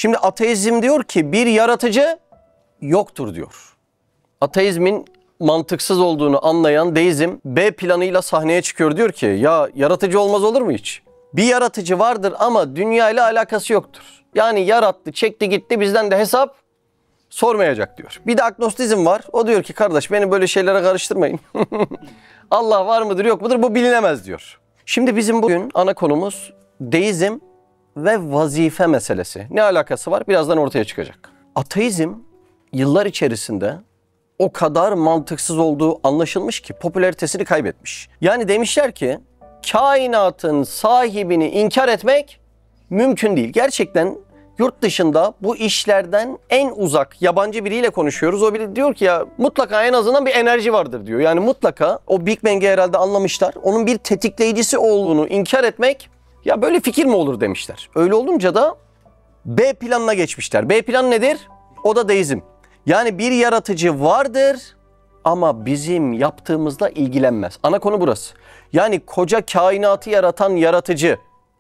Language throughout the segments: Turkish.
Şimdi ateizm diyor ki bir yaratıcı yoktur diyor. Ateizmin mantıksız olduğunu anlayan deizm B planıyla sahneye çıkıyor. Diyor ki ya yaratıcı olmaz olur mu hiç? Bir yaratıcı vardır ama dünya ile alakası yoktur. Yani yarattı, çekti gitti, bizden de hesap sormayacak diyor. Bir de agnostizm var. O diyor ki kardeş beni böyle şeylere karıştırmayın. Allah var mıdır yok mudur bu bilinemez diyor. Şimdi bizim bugün ana konumuz deizm ve vazife meselesi. Ne alakası var? Birazdan ortaya çıkacak. Ateizm yıllar içerisinde o kadar mantıksız olduğu anlaşılmış ki popülaritesini kaybetmiş. Yani demişler ki kainatın sahibini inkar etmek mümkün değil. Gerçekten yurt dışında bu işlerden en uzak yabancı biriyle konuşuyoruz. O biri diyor ki ya mutlaka en azından bir enerji vardır diyor. Yani mutlaka o Big Bang'i herhalde anlamışlar. Onun bir tetikleyicisi olduğunu inkar etmek ya böyle fikir mi olur demişler. Öyle olunca da B planına geçmişler. B plan nedir? O da deizm. Yani bir yaratıcı vardır ama bizim yaptığımızla ilgilenmez. Ana konu burası. Yani koca kainatı yaratan yaratıcı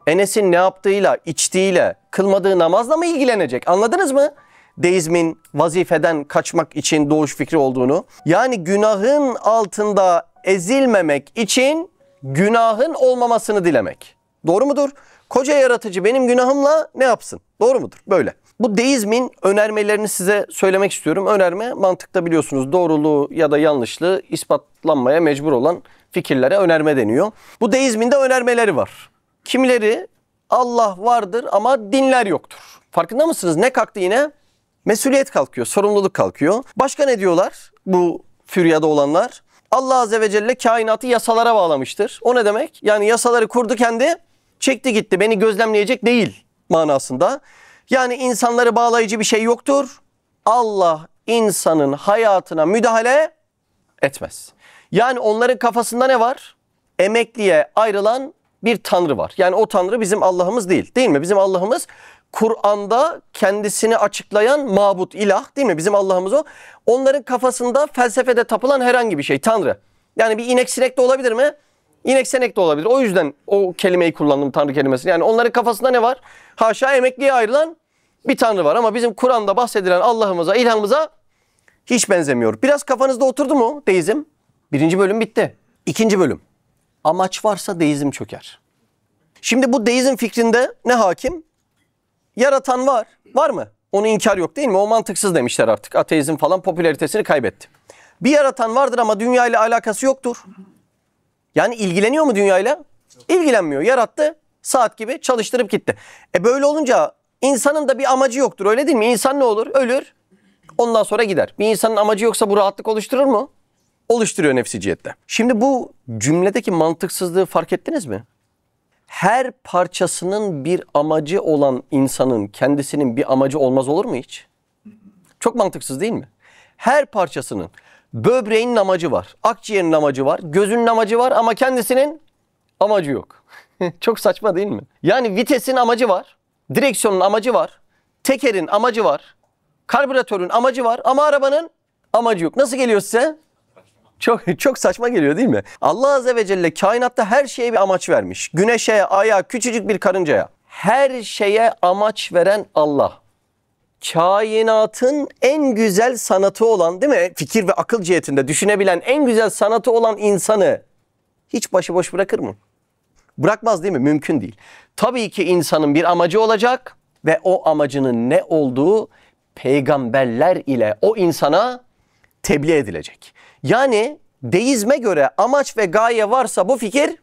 Enes'in ne yaptığıyla, içtiğiyle, kılmadığı namazla mı ilgilenecek? Anladınız mı? Deizmin vazifeden kaçmak için doğuş fikri olduğunu. Yani günahın altında ezilmemek için günahın olmamasını dilemek. Doğru mudur? Koca yaratıcı benim günahımla ne yapsın? Doğru mudur? Böyle. Bu deizmin önermelerini size söylemek istiyorum. Önerme mantıkta biliyorsunuz doğruluğu ya da yanlışlığı ispatlanmaya mecbur olan fikirlere önerme deniyor. Bu deizmin de önermeleri var. Kimileri Allah vardır ama dinler yoktur. Farkında mısınız? Ne kalktı yine? Mesuliyet kalkıyor, sorumluluk kalkıyor. Başka ne diyorlar bu füryada olanlar? Allah Azze ve Celle kainatı yasalara bağlamıştır. O ne demek? Yani yasaları kurdu kendi, çekti gitti, beni gözlemleyecek değil manasında. Yani insanları bağlayıcı bir şey yoktur. Allah insanın hayatına müdahale etmez. Yani onların kafasında ne var? Emekliye ayrılan bir tanrı var. Yani o tanrı bizim Allah'ımız değil. Değil mi? Bizim Allah'ımız Kur'an'da kendisini açıklayan mabut, ilah değil mi? Bizim Allah'ımız o. Onların kafasında felsefede tapılan herhangi bir şey, tanrı. Yani bir inek sinek de olabilir mi? İnek sinek de olabilir. O yüzden o kelimeyi kullandım, tanrı kelimesini. Yani onların kafasında ne var? Haşa emekliye ayrılan bir tanrı var. Ama bizim Kur'an'da bahsedilen Allah'ımıza, ilahımıza hiç benzemiyor. Biraz kafanızda oturdu mu deizm? Birinci bölüm bitti. İkinci bölüm. Amaç varsa deizm çöker. Şimdi bu deizm fikrinde ne hakim? Yaratan var. Var mı? Onu inkar yok değil mi? O mantıksız demişler artık. Ateizm falan popülaritesini kaybetti. Bir yaratan vardır ama dünya ile alakası yoktur. Yani ilgileniyor mu dünyayla? İlgilenmiyor. Yarattı, saat gibi çalıştırıp gitti. Böyle olunca insanın da bir amacı yoktur öyle değil mi? İnsan ne olur? Ölür. Ondan sonra gider. Bir insanın amacı yoksa bu rahatlık oluşturur mu? Oluşturuyor nefsiciyette. Şimdi bu cümledeki mantıksızlığı fark ettiniz mi? Her parçasının bir amacı olan insanın kendisinin bir amacı olmaz olur mu hiç? Çok mantıksız değil mi? Her parçasının böbreğinin amacı var, akciğerinin amacı var, gözünün amacı var ama kendisinin amacı yok. Çok saçma değil mi? Yani vitesin amacı var, direksiyonun amacı var, tekerin amacı var, karbüratörün amacı var ama arabanın amacı yok. Nasıl geliyor size? Çok saçma geliyor değil mi? Allah Azze ve Celle kainatta her şeye bir amaç vermiş. Güneşe, aya, küçücük bir karıncaya. Her şeye amaç veren Allah. Kainatın en güzel sanatı olan değil mi? Fikir ve akıl cihetinde düşünebilen en güzel sanatı olan insanı hiç başıboş bırakır mı? Bırakmaz değil mi? Mümkün değil. Tabii ki insanın bir amacı olacak ve o amacının ne olduğu peygamberler ile o insana tebliğ edilecek. Yani deizme göre amaç ve gaye varsa bu fikir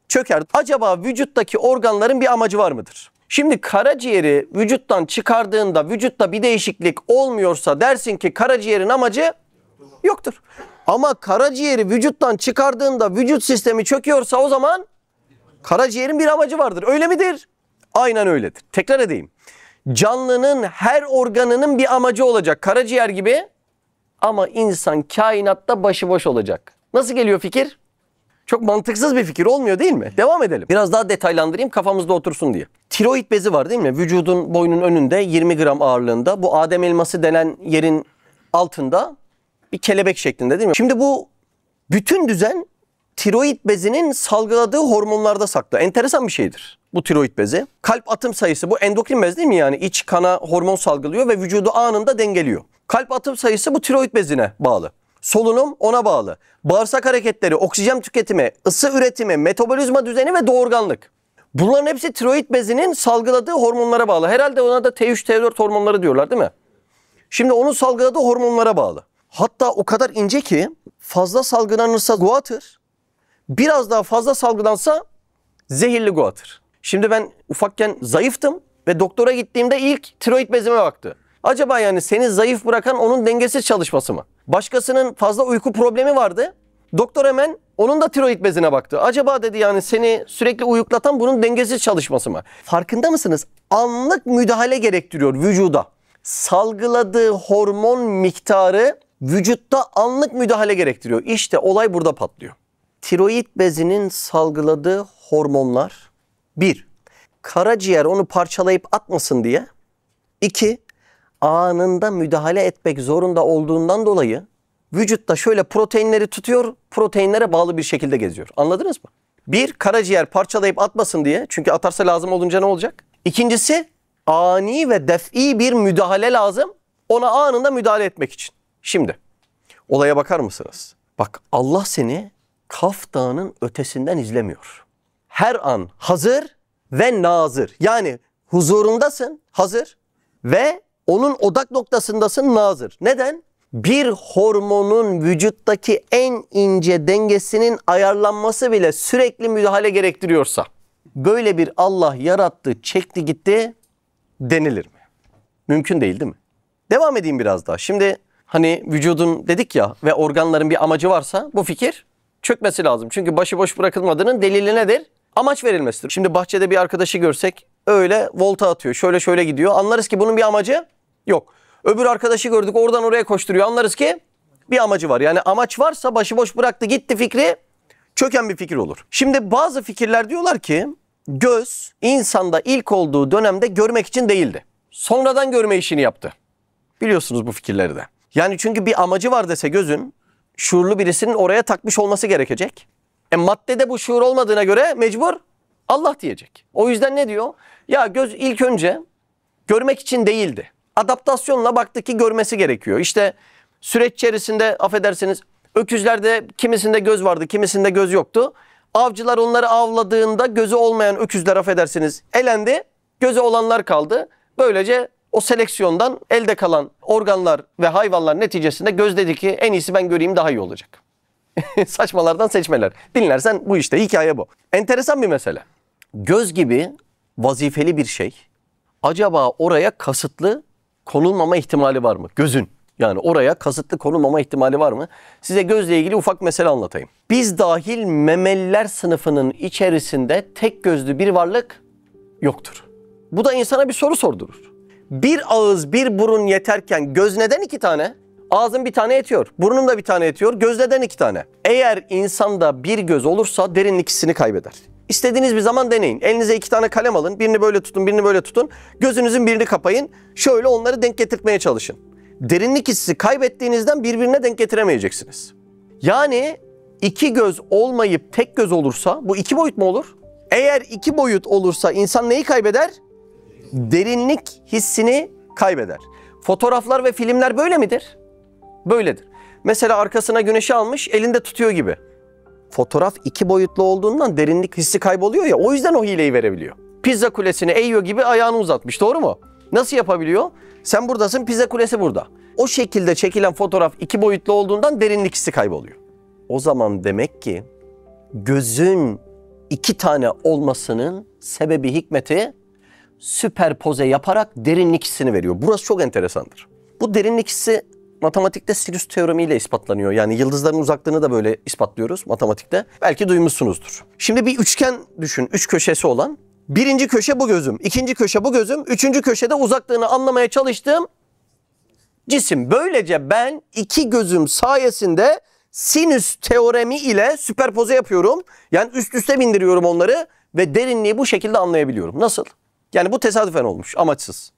çöker. Acaba vücuttaki organların bir amacı var mıdır? Şimdi karaciğeri vücuttan çıkardığında vücutta bir değişiklik olmuyorsa dersin ki karaciğerin amacı yoktur. Ama karaciğeri vücuttan çıkardığında vücut sistemi çöküyorsa o zaman karaciğerin bir amacı vardır. Öyle midir? Aynen öyledir. Tekrar edeyim. Canlının her organının bir amacı olacak. Karaciğer gibi. Ama insan kainatta başıboş olacak. Nasıl geliyor fikir? Çok mantıksız bir fikir olmuyor değil mi? Devam edelim. Biraz daha detaylandırayım kafamızda otursun diye. Tiroid bezi var değil mi? Vücudun boynun önünde 20 gram ağırlığında. Bu Adem elması denen yerin altında bir kelebek şeklinde değil mi? Şimdi bu bütün düzen tiroid bezinin salgıladığı hormonlarda saklı. Enteresan bir şeydir. Bu tiroid bezi. Kalp atım sayısı, bu endokrin bez değil mi yani? İç kana hormon salgılıyor ve vücudu anında dengeliyor. Kalp atım sayısı bu tiroid bezine bağlı. Solunum ona bağlı. Bağırsak hareketleri, oksijen tüketimi, ısı üretimi, metabolizma düzeni ve doğurganlık. Bunların hepsi tiroid bezinin salgıladığı hormonlara bağlı. Herhalde ona da T3, T4 hormonları diyorlar değil mi? Şimdi onun salgıladığı hormonlara bağlı. Hatta o kadar ince ki fazla salgılanırsa guatr, biraz daha fazla salgılansa zehirli guatr. Şimdi ben ufakken zayıftım ve doktora gittiğimde ilk tiroid bezime baktı. Acaba yani seni zayıf bırakan onun dengesiz çalışması mı? Başkasının fazla uyku problemi vardı. Doktor hemen onun da tiroid bezine baktı. Acaba dedi yani seni sürekli uyuklatan bunun dengesiz çalışması mı? Farkında mısınız? Anlık müdahale gerektiriyor vücuda. Salgıladığı hormon miktarı vücutta anlık müdahale gerektiriyor. İşte olay burada patlıyor. Tiroid bezinin salgıladığı hormonlar 1. Karaciğer onu parçalayıp atmasın diye. 2. Anında müdahale etmek zorunda olduğundan dolayı vücutta şöyle proteinleri tutuyor, proteinlere bağlı bir şekilde geziyor. Anladınız mı? 1. Karaciğer parçalayıp atmasın diye. Çünkü atarsa lazım olunca ne olacak? İkincisi ani ve def'i bir müdahale lazım. Ona anında müdahale etmek için. Şimdi olaya bakar mısınız? Bak Allah seni Kaf Dağı'nın ötesinden izlemiyor. Her an hazır ve nazır. Yani huzurundasın, hazır ve onun odak noktasındasın, nazır. Neden? Bir hormonun vücuttaki en ince dengesinin ayarlanması bile sürekli müdahale gerektiriyorsa, böyle bir Allah yarattı, çekti gitti denilir mi? Mümkün değil, değil mi? Devam edeyim biraz daha. Şimdi hani vücudun dedik ya ve organların bir amacı varsa bu fikir çökmesi lazım. Çünkü başıboş bırakılmadığının delili nedir? Amaç verilmesidir. Şimdi bahçede bir arkadaşı görsek öyle volta atıyor, şöyle şöyle gidiyor. Anlarız ki bunun bir amacı yok. Öbür arkadaşı gördük oradan oraya koşturuyor. Anlarız ki bir amacı var. Yani amaç varsa başıboş bıraktı gitti fikri çöken bir fikir olur. Şimdi bazı fikirler diyorlar ki göz insanda ilk olduğu dönemde görmek için değildi. Sonradan görme işini yaptı. Biliyorsunuz bu fikirleri de. Yani çünkü bir amacı var dese gözün, şuurlu birisinin oraya takmış olması gerekecek. Maddede bu şuur olmadığına göre mecbur Allah diyecek. O yüzden ne diyor? Ya göz ilk önce görmek için değildi. Adaptasyonla baktı ki görmesi gerekiyor. İşte süreç içerisinde affedersiniz öküzlerde kimisinde göz vardı, kimisinde göz yoktu. Avcılar onları avladığında gözü olmayan öküzler affedersiniz elendi. Gözü olanlar kaldı. Böylece o seleksiyondan elde kalan organlar ve hayvanlar neticesinde göz dedi ki en iyisi ben göreyim daha iyi olacak. Saçmalardan seçmeler. Dinlersen bu işte hikaye bu. Enteresan bir mesele. Göz gibi vazifeli bir şey acaba oraya kasıtlı konulmama ihtimali var mı? Gözün. Yani oraya kasıtlı konulmama ihtimali var mı? Size gözle ilgili ufak mesele anlatayım. Biz dahil memeliler sınıfının içerisinde tek gözlü bir varlık yoktur. Bu da insana bir soru sordurur. Bir ağız bir burun yeterken göz neden 2 tane? Ağzın bir tane yetiyor. Burnun da bir tane yetiyor. Göz neden 2 tane? Eğer insanda bir göz olursa derinlik hissini kaybeder. İstediğiniz bir zaman deneyin. Elinize 2 tane kalem alın. Birini böyle tutun, birini böyle tutun. Gözünüzün birini kapayın. Şöyle onları denk getirtmeye çalışın. Derinlik hissi kaybettiğinizden birbirine denk getiremeyeceksiniz. Yani 2 göz olmayıp tek göz olursa bu 2 boyut mu olur? Eğer 2 boyut olursa insan neyi kaybeder? Derinlik hissini kaybeder. Fotoğraflar ve filmler böyle midir? Böyledir. Mesela arkasına güneşi almış, elinde tutuyor gibi. Fotoğraf 2 boyutlu olduğundan derinlik hissi kayboluyor ya, o yüzden o hileyi verebiliyor. Pizza kulesini eğiyor gibi ayağını uzatmış, doğru mu? Nasıl yapabiliyor? Sen buradasın, pizza kulesi burada. O şekilde çekilen fotoğraf 2 boyutlu olduğundan derinlik hissi kayboluyor. O zaman demek ki gözün 2 tane olmasının sebebi, hikmeti süperpoze yaparak derinlik hissini veriyor. Burası çok enteresandır. Bu derinlik hissi matematikte sinüs teoremiyle ispatlanıyor. Yani yıldızların uzaklığını da böyle ispatlıyoruz matematikte. Belki duymuşsunuzdur. Şimdi bir üçgen düşün, 3 köşesi olan. Birinci köşe bu gözüm, ikinci köşe bu gözüm, üçüncü köşede uzaklığını anlamaya çalıştığım cisim. Böylece ben 2 gözüm sayesinde sinüs teoremi ile süperpoze yapıyorum. Yani üst üste bindiriyorum onları ve derinliği bu şekilde anlayabiliyorum. Nasıl? Yani bu tesadüfen olmuş, amaçsız.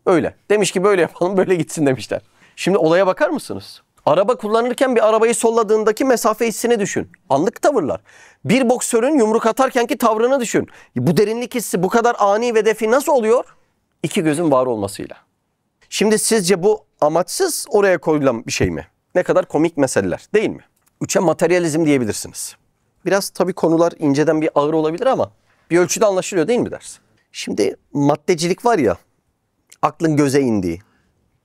Öyle. Demiş ki böyle yapalım, böyle gitsin demişler. Şimdi olaya bakar mısınız? Araba kullanırken bir arabayı solladığındaki mesafe hissini düşün. Anlık tavırlar. Bir boksörün yumruk atarkenki tavrını düşün. Bu derinlik hissi bu kadar ani ve defi nasıl oluyor? İki gözün var olmasıyla. Şimdi sizce bu amaçsız oraya koyulan bir şey mi? Ne kadar komik meseleler değil mi? Üçe materyalizm diyebilirsiniz. Biraz tabii konular inceden bir ağır olabilir ama bir ölçüde anlaşılıyor değil mi dersin? Şimdi maddecilik var ya, aklın göze indiği.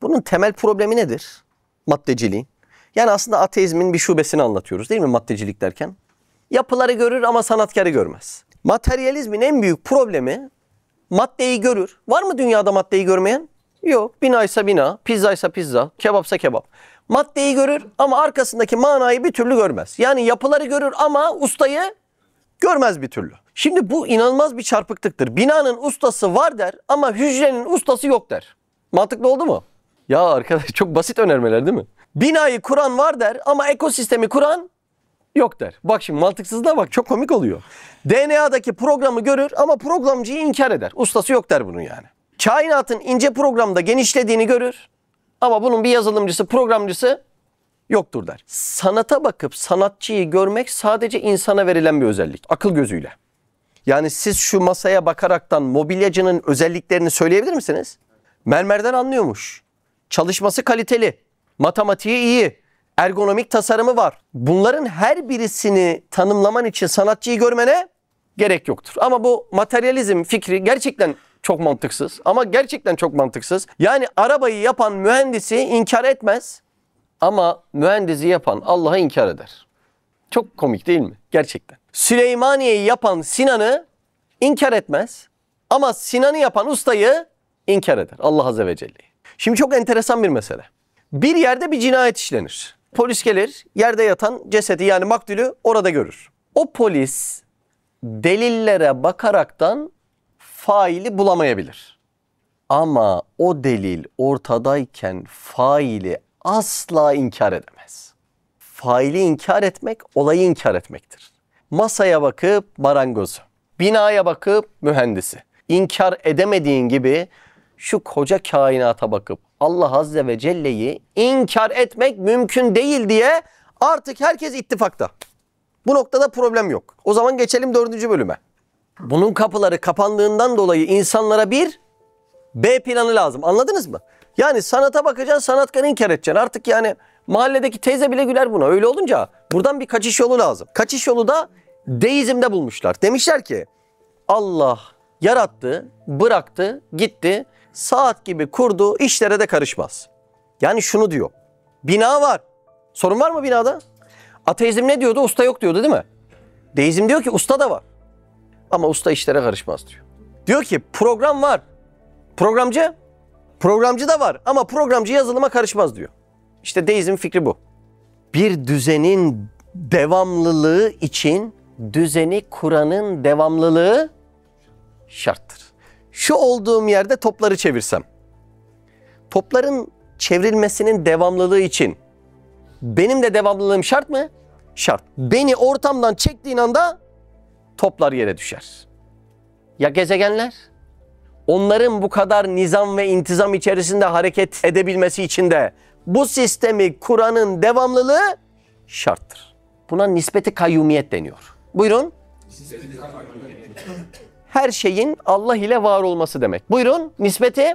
Bunun temel problemi nedir? Maddeciliğin. Yani aslında ateizmin bir şubesini anlatıyoruz değil mi maddecilik derken? Yapıları görür ama sanatkarı görmez. Materyalizmin en büyük problemi maddeyi görür. Var mı dünyada maddeyi görmeyen? Yok. Binaysa bina, pizzaysa pizza, kebapsa kebap. Maddeyi görür ama arkasındaki manayı bir türlü görmez. Yani yapıları görür ama ustayı görmez bir türlü. Şimdi bu inanılmaz bir çarpıklıktır. Binanın ustası var der ama hücrenin ustası yok der. Mantıklı oldu mu? Ya arkadaş çok basit önermeler değil mi? Binayı kuran var der ama ekosistemi kuran yok der. Bak şimdi mantıksızlığa bak, çok komik oluyor. DNA'daki programı görür ama programcıyı inkar eder. Ustası yok der bunun yani. Kainatın ince programda genişlediğini görür ama bunun bir yazılımcısı, programcısı yoktur der. Sanata bakıp sanatçıyı görmek sadece insana verilen bir özellik. Akıl gözüyle. Yani siz şu masaya bakaraktan mobilyacının özelliklerini söyleyebilir misiniz? Mermerden anlıyormuş. Çalışması kaliteli. Matematiği iyi. Ergonomik tasarımı var. Bunların her birisini tanımlaman için sanatçıyı görmene gerek yoktur. Ama bu materyalizm fikri gerçekten çok mantıksız. Ama gerçekten çok mantıksız. Yani arabayı yapan mühendisi inkar etmez. Ama mühendisi yapan Allah'ı inkar eder. Çok komik değil mi? Gerçekten. Süleymaniye'yi yapan Sinan'ı inkar etmez. Ama Sinan'ı yapan ustayı inkar eder. Allah Azze ve Celle'yi. Şimdi çok enteresan bir mesele. Bir yerde bir cinayet işlenir. Polis gelir, yerde yatan cesedi yani maktulü orada görür. O polis delillere bakaraktan faili bulamayabilir. Ama o delil ortadayken faili asla inkar edemez. Faili inkar etmek, olayı inkar etmektir. Masaya bakıp marangozu, binaya bakıp mühendisi. İnkar edemediğin gibi şu koca kainata bakıp Allah Azze ve Celle'yi inkar etmek mümkün değil diye artık herkes ittifakta. Bu noktada problem yok. O zaman geçelim 4. bölüme. Bunun kapıları kapandığından dolayı insanlara bir B planı lazım. Anladınız mı? Yani sanata bakacaksın, sanatkarı inkar edeceksin. Artık yani mahalledeki teyze bile güler buna. Öyle olunca buradan bir kaçış yolu lazım. Kaçış yolu da deizmde bulmuşlar. Demişler ki Allah yarattı, bıraktı, gitti. Saat gibi kurdu, işlere de karışmaz. Yani şunu diyor. Bina var. Sorun var mı binada? Ateizm ne diyordu? Usta yok diyordu değil mi? Deizm diyor ki usta da var. Ama usta işlere karışmaz diyor. Diyor ki program var. Programcı? Programcı da var ama programcı yazılıma karışmaz diyor. İşte deizm fikri bu. Bir düzenin devamlılığı için düzeni kuranın devamlılığı şarttır. Şu olduğum yerde topları çevirsem, topların çevrilmesinin devamlılığı için benim de devamlılığım şart mı? Şart. Beni ortamdan çektiğin anda toplar yere düşer. Ya gezegenler? Onların bu kadar nizam ve intizam içerisinde hareket edebilmesi için de bu sistemi kuranın devamlılığı şarttır. Buna nispeti kayyumiyet deniyor. Buyurun. Her şeyin Allah ile var olması demek. Buyurun, nispeti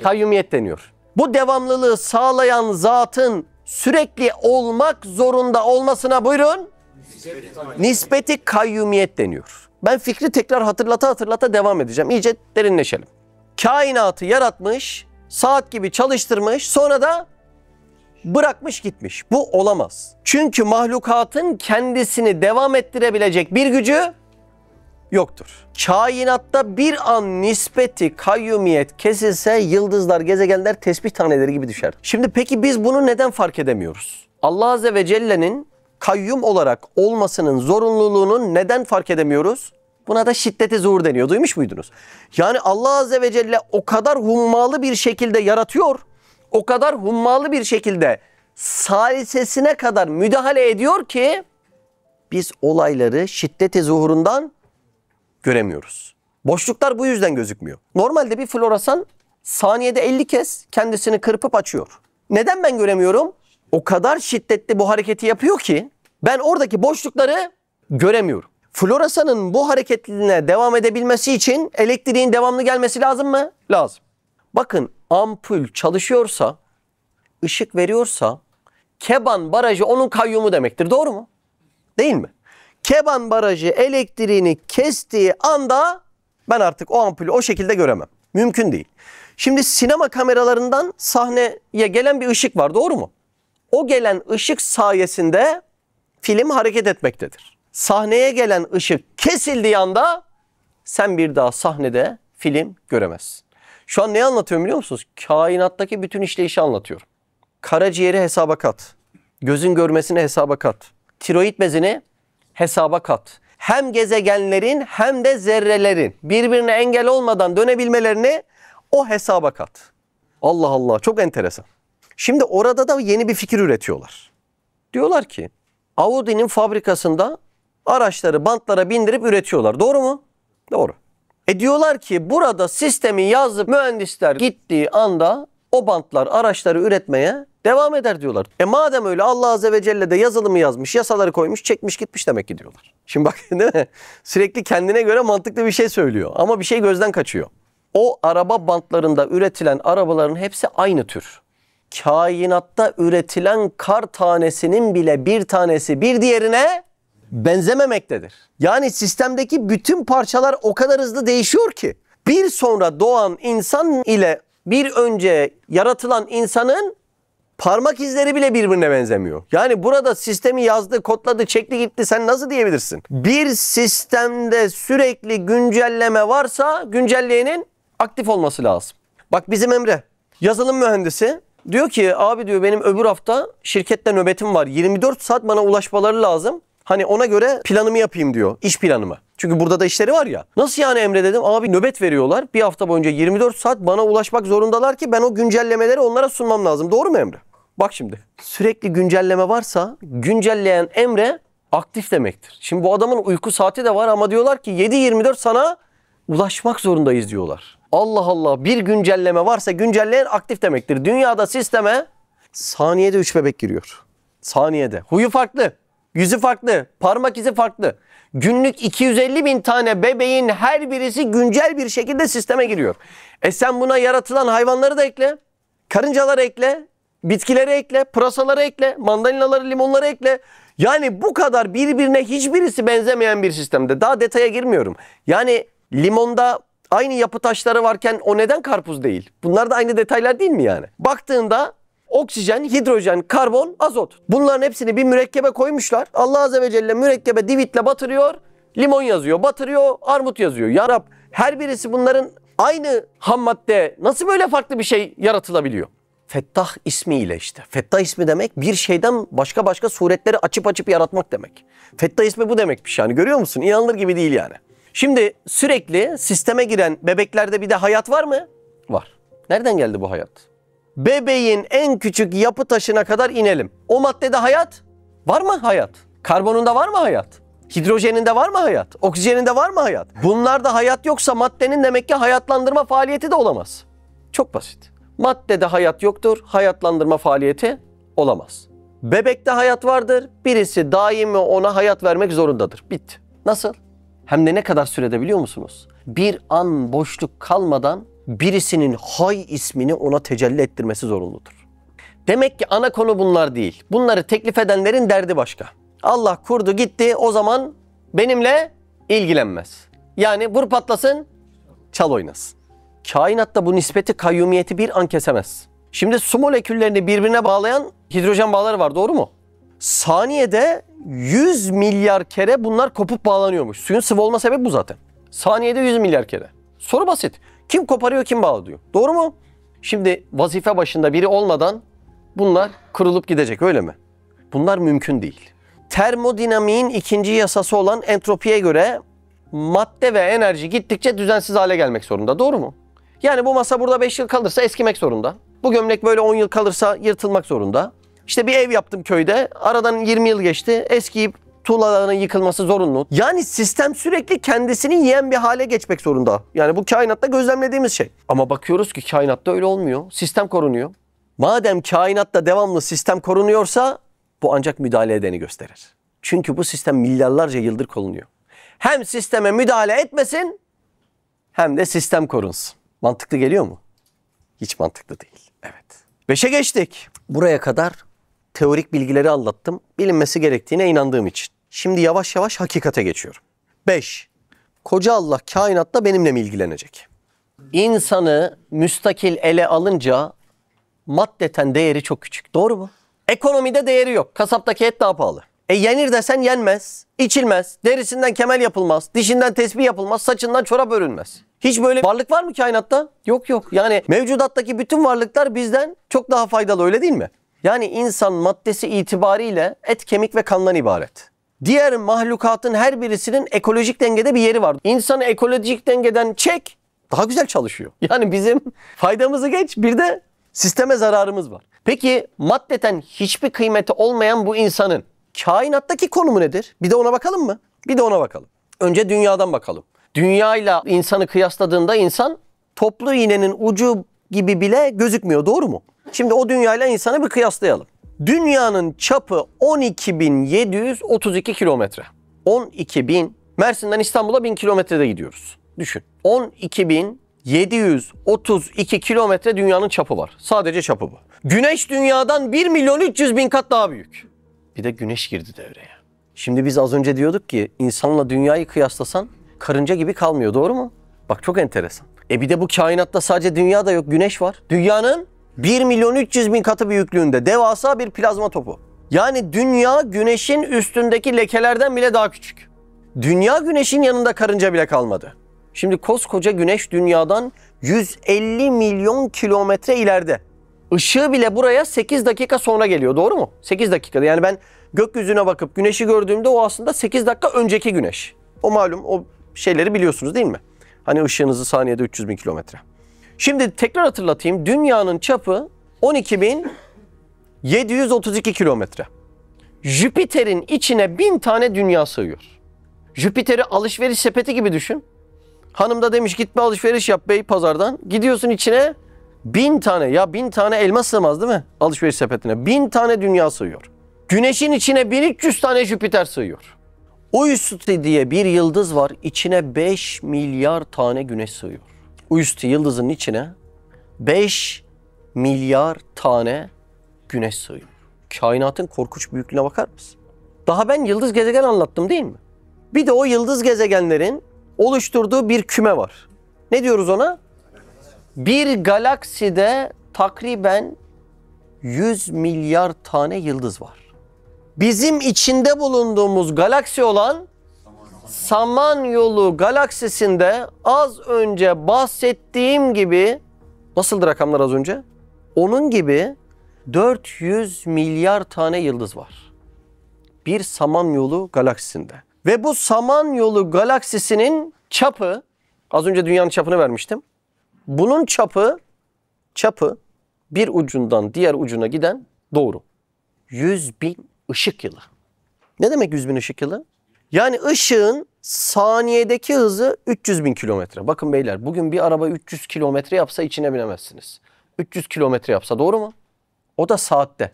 kayyumiyet deniyor. Bu devamlılığı sağlayan zatın sürekli olmak zorunda olmasına buyurun, nispeti kayyumiyet deniyor. Ben fikri tekrar hatırlata devam edeceğim. İyice derinleşelim. Kainatı yaratmış, saat gibi çalıştırmış, sonra da bırakmış gitmiş. Bu olamaz. Çünkü mahlukatın kendisini devam ettirebilecek bir gücü yoktur. Kainatta bir an nispeti kayyumiyet kesilse yıldızlar, gezegenler tesbih taneleri gibi düşer. Şimdi peki biz bunu neden fark edemiyoruz? Allah Azze ve Celle'nin kayyum olarak olmasının zorunluluğunu neden fark edemiyoruz? Buna da şiddeti zuhur deniyor. Duymuş muydunuz? Yani Allah Azze ve Celle o kadar hummalı bir şekilde yaratıyor, o kadar hummalı bir şekilde salisesine kadar müdahale ediyor ki biz olayları şiddeti zuhurundan göremiyoruz. Boşluklar bu yüzden gözükmüyor. Normalde bir floresan saniyede 50 kez kendisini kırpıp açıyor. Neden ben göremiyorum? o kadar şiddetli bu hareketi yapıyor ki ben oradaki boşlukları göremiyorum. Floresanın bu hareketine devam edebilmesi için elektriğin devamlı gelmesi lazım mı? Lazım. Bakın ampul çalışıyorsa, ışık veriyorsa Keban Barajı onun kayyumu demektir. Doğru mu? Değil mi? Keban Barajı elektriğini kestiği anda ben artık o ampulü o şekilde göremem. Mümkün değil. Şimdi sinema kameralarından sahneye gelen bir ışık var. Doğru mu? O gelen ışık sayesinde film hareket etmektedir. Sahneye gelen ışık kesildiği anda sen bir daha sahnede film göremezsin. Şu an neyi anlatıyorum biliyor musunuz? Kainattaki bütün işleyişi anlatıyorum. Karaciğeri hesaba kat. Gözün görmesini hesaba kat. Tiroid bezini hesaba kat. Hem gezegenlerin hem de zerrelerin birbirine engel olmadan dönebilmelerini o hesaba kat. Allah Allah, çok enteresan. Şimdi orada da yeni bir fikir üretiyorlar. Diyorlar ki Audi'nin fabrikasında araçları bantlara bindirip üretiyorlar. Doğru mu? Doğru. Diyorlar ki burada sistemi yazıp mühendisler gittiği anda o bantlar araçları üretmeye devam eder diyorlar. Madem öyle Allah Azze ve Celle de yazılımı yazmış, yasaları koymuş, çekmiş gitmiş demek ki diyorlar. Şimdi bak değil mi? Sürekli kendine göre mantıklı bir şey söylüyor ama bir şey gözden kaçıyor. O araba bantlarında üretilen arabaların hepsi aynı tür. Kainatta üretilen kar tanesinin bile bir tanesi bir diğerine benzememektedir. Yani sistemdeki bütün parçalar o kadar hızlı değişiyor ki bir sonra doğan insan ile bir önce yaratılan insanın parmak izleri bile birbirine benzemiyor. Yani burada sistemi yazdı, kodladı, çekti gitti sen nasıl diyebilirsin? Bir sistemde sürekli güncelleme varsa güncelleyenin aktif olması lazım. Bak bizim Emre yazılım mühendisi diyor ki abi diyor benim öbür hafta şirkette nöbetim var. 24 saat bana ulaşmaları lazım. Hani ona göre planımı yapayım diyor. İş planımı. Çünkü burada da işleri var ya. Nasıl yani Emre dedim. Abi nöbet veriyorlar. Bir hafta boyunca 24 saat bana ulaşmak zorundalar ki ben o güncellemeleri onlara sunmam lazım. Doğru mu Emre? Bak şimdi. Sürekli güncelleme varsa güncelleyen Emre aktif demektir. Şimdi bu adamın uyku saati de var ama diyorlar ki 7-24 sana ulaşmak zorundayız diyorlar. Allah Allah, bir güncelleme varsa güncelleyen aktif demektir. Dünyada sisteme saniyede 3 bebek giriyor. Saniyede. Huyu farklı. Yüzü farklı. Parmak izi farklı. Günlük 250 bin tane bebeğin her birisi güncel bir şekilde sisteme giriyor. Sen buna yaratılan hayvanları da ekle. Karıncaları ekle. Bitkileri ekle. Pırasaları ekle. Mandalinaları, limonları ekle. Yani bu kadar birbirine hiçbirisi benzemeyen bir sistemde. Daha detaya girmiyorum. Yani limonda aynı yapı taşları varken o neden karpuz değil? Bunlar da aynı detaylar değil mi yani? Baktığında oksijen, hidrojen, karbon, azot. Bunların hepsini bir mürekkebe koymuşlar. Allah Azze ve Celle mürekkebe divitle batırıyor. Limon yazıyor, batırıyor, armut yazıyor. Ya Rab, her birisi bunların aynı ham madde nasıl böyle farklı bir şey yaratılabiliyor? Fettah ismiyle işte. Fettah ismi demek bir şeyden başka suretleri açıp yaratmak demek. Fettah ismi bu demekmiş yani, görüyor musun? İnanılır gibi değil yani. Şimdi sürekli sisteme giren bebeklerde bir de hayat var mı? Var. Nereden geldi bu hayat? Bebeğin en küçük yapı taşına kadar inelim. O maddede hayat var mı hayat? Karbonunda var mı hayat? Hidrojeninde var mı hayat? Oksijeninde var mı hayat? Bunlarda hayat yoksa maddenin demek ki hayatlandırma faaliyeti de olamaz. Çok basit. Maddede hayat yoktur, hayatlandırma faaliyeti olamaz. Bebekte hayat vardır, birisi daimi ona hayat vermek zorundadır. Bitti. Nasıl? Hem de ne kadar sürede biliyor musunuz? Bir an boşluk kalmadan birisinin hay ismini ona tecelli ettirmesi zorunludur. Demek ki ana konu bunlar değil. Bunları teklif edenlerin derdi başka. Allah kurdu gitti, o zaman benimle ilgilenmez. Yani vur patlasın, çal oynasın. Kainatta bu nispeti kayyumiyeti bir an kesemez. Şimdi su moleküllerini birbirine bağlayan hidrojen bağları var, doğru mu? Saniyede 100 milyar kere bunlar kopup bağlanıyormuş. Suyun sıvı olma sebebi bu zaten. Saniyede 100 milyar kere. Soru basit. Kim koparıyor, kim bağlıyor? Doğru mu? Şimdi vazife başında biri olmadan bunlar kırılıp gidecek, öyle mi? Bunlar mümkün değil. Termodinamiğin ikinci yasası olan entropiye göre madde ve enerji gittikçe düzensiz hale gelmek zorunda. Doğru mu? Yani bu masa burada 5 yıl kalırsa eskimek zorunda. Bu gömlek böyle 10 yıl kalırsa yırtılmak zorunda. İşte bir ev yaptım köyde. Aradan 20 yıl geçti. Eskiyip tuğlaların yıkılması zorunlu. Yani sistem sürekli kendisini yiyen bir hale geçmek zorunda. Yani bu kainatta gözlemlediğimiz şey. Ama bakıyoruz ki kainatta öyle olmuyor. Sistem korunuyor. Madem kainatta devamlı sistem korunuyorsa bu ancak müdahale edeni gösterir. Çünkü bu sistem milyarlarca yıldır korunuyor. Hem sisteme müdahale etmesin hem de sistem korunsun. Mantıklı geliyor mu? Hiç mantıklı değil. Evet. 5'e geçtik. Buraya kadar teorik bilgileri anlattım. Bilinmesi gerektiğine inandığım için. Şimdi yavaş yavaş hakikate geçiyorum. 5. Koca Allah kainatta benimle mi ilgilenecek? İnsanı müstakil ele alınca maddeten değeri çok küçük. Doğru mu? Ekonomide değeri yok. Kasaptaki et daha pahalı. Yenir desen yenmez, içilmez, derisinden kemer yapılmaz, dişinden tesbih yapılmaz, saçından çorap örülmez. Hiç böyle varlık var mı kainatta? Yok yok. Yani mevcudattaki bütün varlıklar bizden çok daha faydalı, öyle değil mi? Yani insan maddesi itibariyle et, kemik ve kandan ibaret. Diğer mahlukatın her birisinin ekolojik dengede bir yeri var. İnsanı ekolojik dengeden çek, daha güzel çalışıyor. Yani bizim faydamızı geç, bir de sisteme zararımız var. Peki maddeten hiçbir kıymeti olmayan bu insanın kainattaki konumu nedir? Bir de ona bakalım mı? Bir de ona bakalım. Önce dünyadan bakalım. Dünyayla insanı kıyasladığında insan toplu iğnenin ucu gibi bile gözükmüyor. Doğru mu? Şimdi o dünyayla insanı bir kıyaslayalım. Dünyanın çapı 12.732 kilometre. 12.000. Mersin'den İstanbul'a 1000 kilometrede gidiyoruz. Düşün. 12.732 kilometre dünyanın çapı var. Sadece çapı bu. Güneş dünyadan 1.300.000 kat daha büyük. Bir de güneş girdi devreye. Şimdi biz az önce diyorduk ki insanla dünyayı kıyaslasan karınca gibi kalmıyor. Doğru mu? Bak çok enteresan. Bir de bu kainatta sadece dünya da yok. Güneş var. Dünyanın 1.300.000 katı büyüklüğünde devasa bir plazma topu. Yani dünya güneşin üstündeki lekelerden bile daha küçük. Dünya güneşin yanında karınca bile kalmadı. Şimdi koskoca güneş dünyadan 150 milyon kilometre ileride. Işığı bile buraya 8 dakika sonra geliyor. Doğru mu? 8 dakikada. Yani ben gökyüzüne bakıp güneşi gördüğümde o aslında 8 dakika önceki güneş. O malum, o şeyleri biliyorsunuz değil mi? Hani ışığınızı saniyede 300.000 kilometre. Şimdi tekrar hatırlatayım. Dünyanın çapı 12.732 kilometre. Jüpiter'in içine 1000 tane dünya sığıyor. Jüpiter'i alışveriş sepeti gibi düşün. Hanım da demiş git bir alışveriş yap Beypazar'dan. Gidiyorsun içine 1000 tane. Ya 1000 tane elma sığmaz değil mi alışveriş sepetine? 1000 tane dünya sığıyor. Güneşin içine 1300 tane Jüpiter sığıyor. Uyusti diye bir yıldız var. İçine 5 milyar tane güneş sığıyor. Uyusti yıldızının içine 5 milyar tane güneş sığıyor. Kainatın korkunç büyüklüğüne bakar mısın? Daha ben yıldız gezegen anlattım değil mi? Bir de o yıldız gezegenlerin oluşturduğu bir küme var. Ne diyoruz ona? Bir galakside takriben 100 milyar tane yıldız var. Bizim içinde bulunduğumuz galaksi olan Samanyolu galaksisinde az önce bahsettiğim gibi, nasıldı rakamlar az önce? Onun gibi 400 milyar tane yıldız var. Bir Samanyolu galaksisinde. Ve bu Samanyolu galaksisinin çapı, az önce dünyanın çapını vermiştim. Bunun çapı bir ucundan diğer ucuna giden doğru. 100.000 ışık yılı. Ne demek 100.000 ışık yılı? Yani ışığın saniyedeki hızı 300.000 kilometre. Bakın beyler, bugün bir araba 300 kilometre yapsa içine binemezsiniz. 300 kilometre yapsa, doğru mu? O da saatte.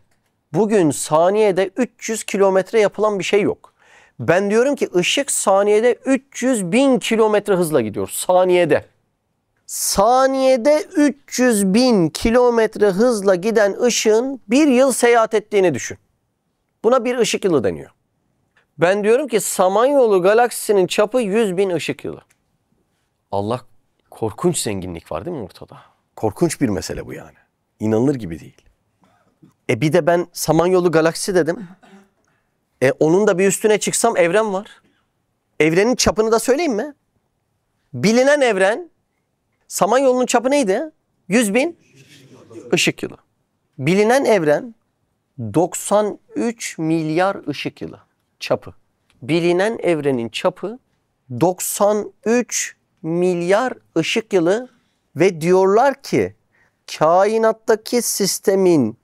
Bugün saniyede 300 kilometre yapılan bir şey yok. Ben diyorum ki ışık saniyede 300.000 kilometre hızla gidiyor. Saniyede. Saniyede 300.000 kilometre hızla giden ışığın bir yıl seyahat ettiğini düşün. Buna bir ışık yılı deniyor. Ben diyorum ki Samanyolu galaksisinin çapı 100.000 ışık yılı. Allah, korkunç zenginlik var değil mi ortada? Korkunç bir mesele bu yani. İnanılır gibi değil. Bir de ben Samanyolu galaksisi dedim. Onun da bir üstüne çıksam evren var. Evrenin çapını da söyleyeyim mi? Bilinen evren, Samanyolu'nun çapı neydi? 100.000 ışık yılı. Bilinen evren 93 milyar ışık yılı çapı. Bilinen evrenin çapı 93 milyar ışık yılı ve diyorlar ki kainattaki sistemin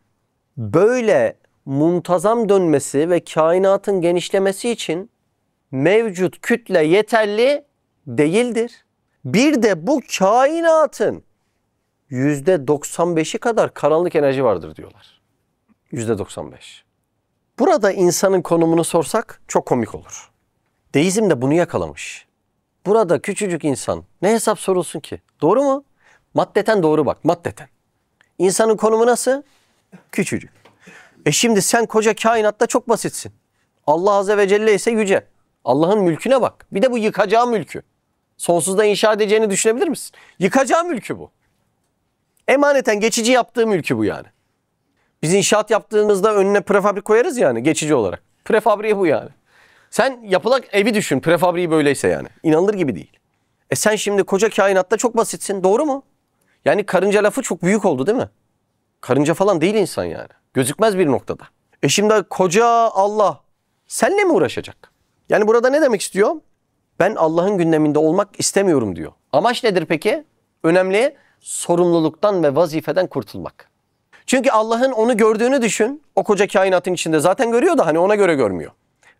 böyle muntazam dönmesi ve kainatın genişlemesi için mevcut kütle yeterli değildir. Bir de bu kainatın %95'i kadar karanlık enerji vardır diyorlar. %95. Burada insanın konumunu sorsak çok komik olur. Deizm de bunu yakalamış. Burada küçücük insan ne hesap sorulsun ki? Doğru mu? Maddeten doğru bak, maddeten. İnsanın konumu nasıl? Küçücük. Şimdi sen koca kainatta çok basitsin. Allah Azze ve Celle ise yüce. Allah'ın mülküne bak. Bir de bu yıkacağı mülkü. Sonsuzda inşa edeceğini düşünebilir misin? Yıkacağı mülkü bu. Emaneten geçici yaptığı mülkü bu yani. Biz inşaat yaptığımızda önüne prefabrik koyarız yani geçici olarak. Prefabriği bu yani. Sen yapılak evi düşün prefabriği böyleyse yani. İnanılır gibi değil. Sen şimdi koca kainatta çok basitsin. Doğru mu? Yani karınca lafı çok büyük oldu değil mi? Karınca falan değil insan yani. Gözükmez bir noktada. Şimdi koca Allah seninle mi uğraşacak? Yani burada ne demek istiyor? Ben Allah'ın gündeminde olmak istemiyorum diyor. Amaç nedir peki? Önemli, sorumluluktan ve vazifeden kurtulmak. Çünkü Allah'ın onu gördüğünü düşün. O koca kainatın içinde zaten görüyor da hani ona göre görmüyor.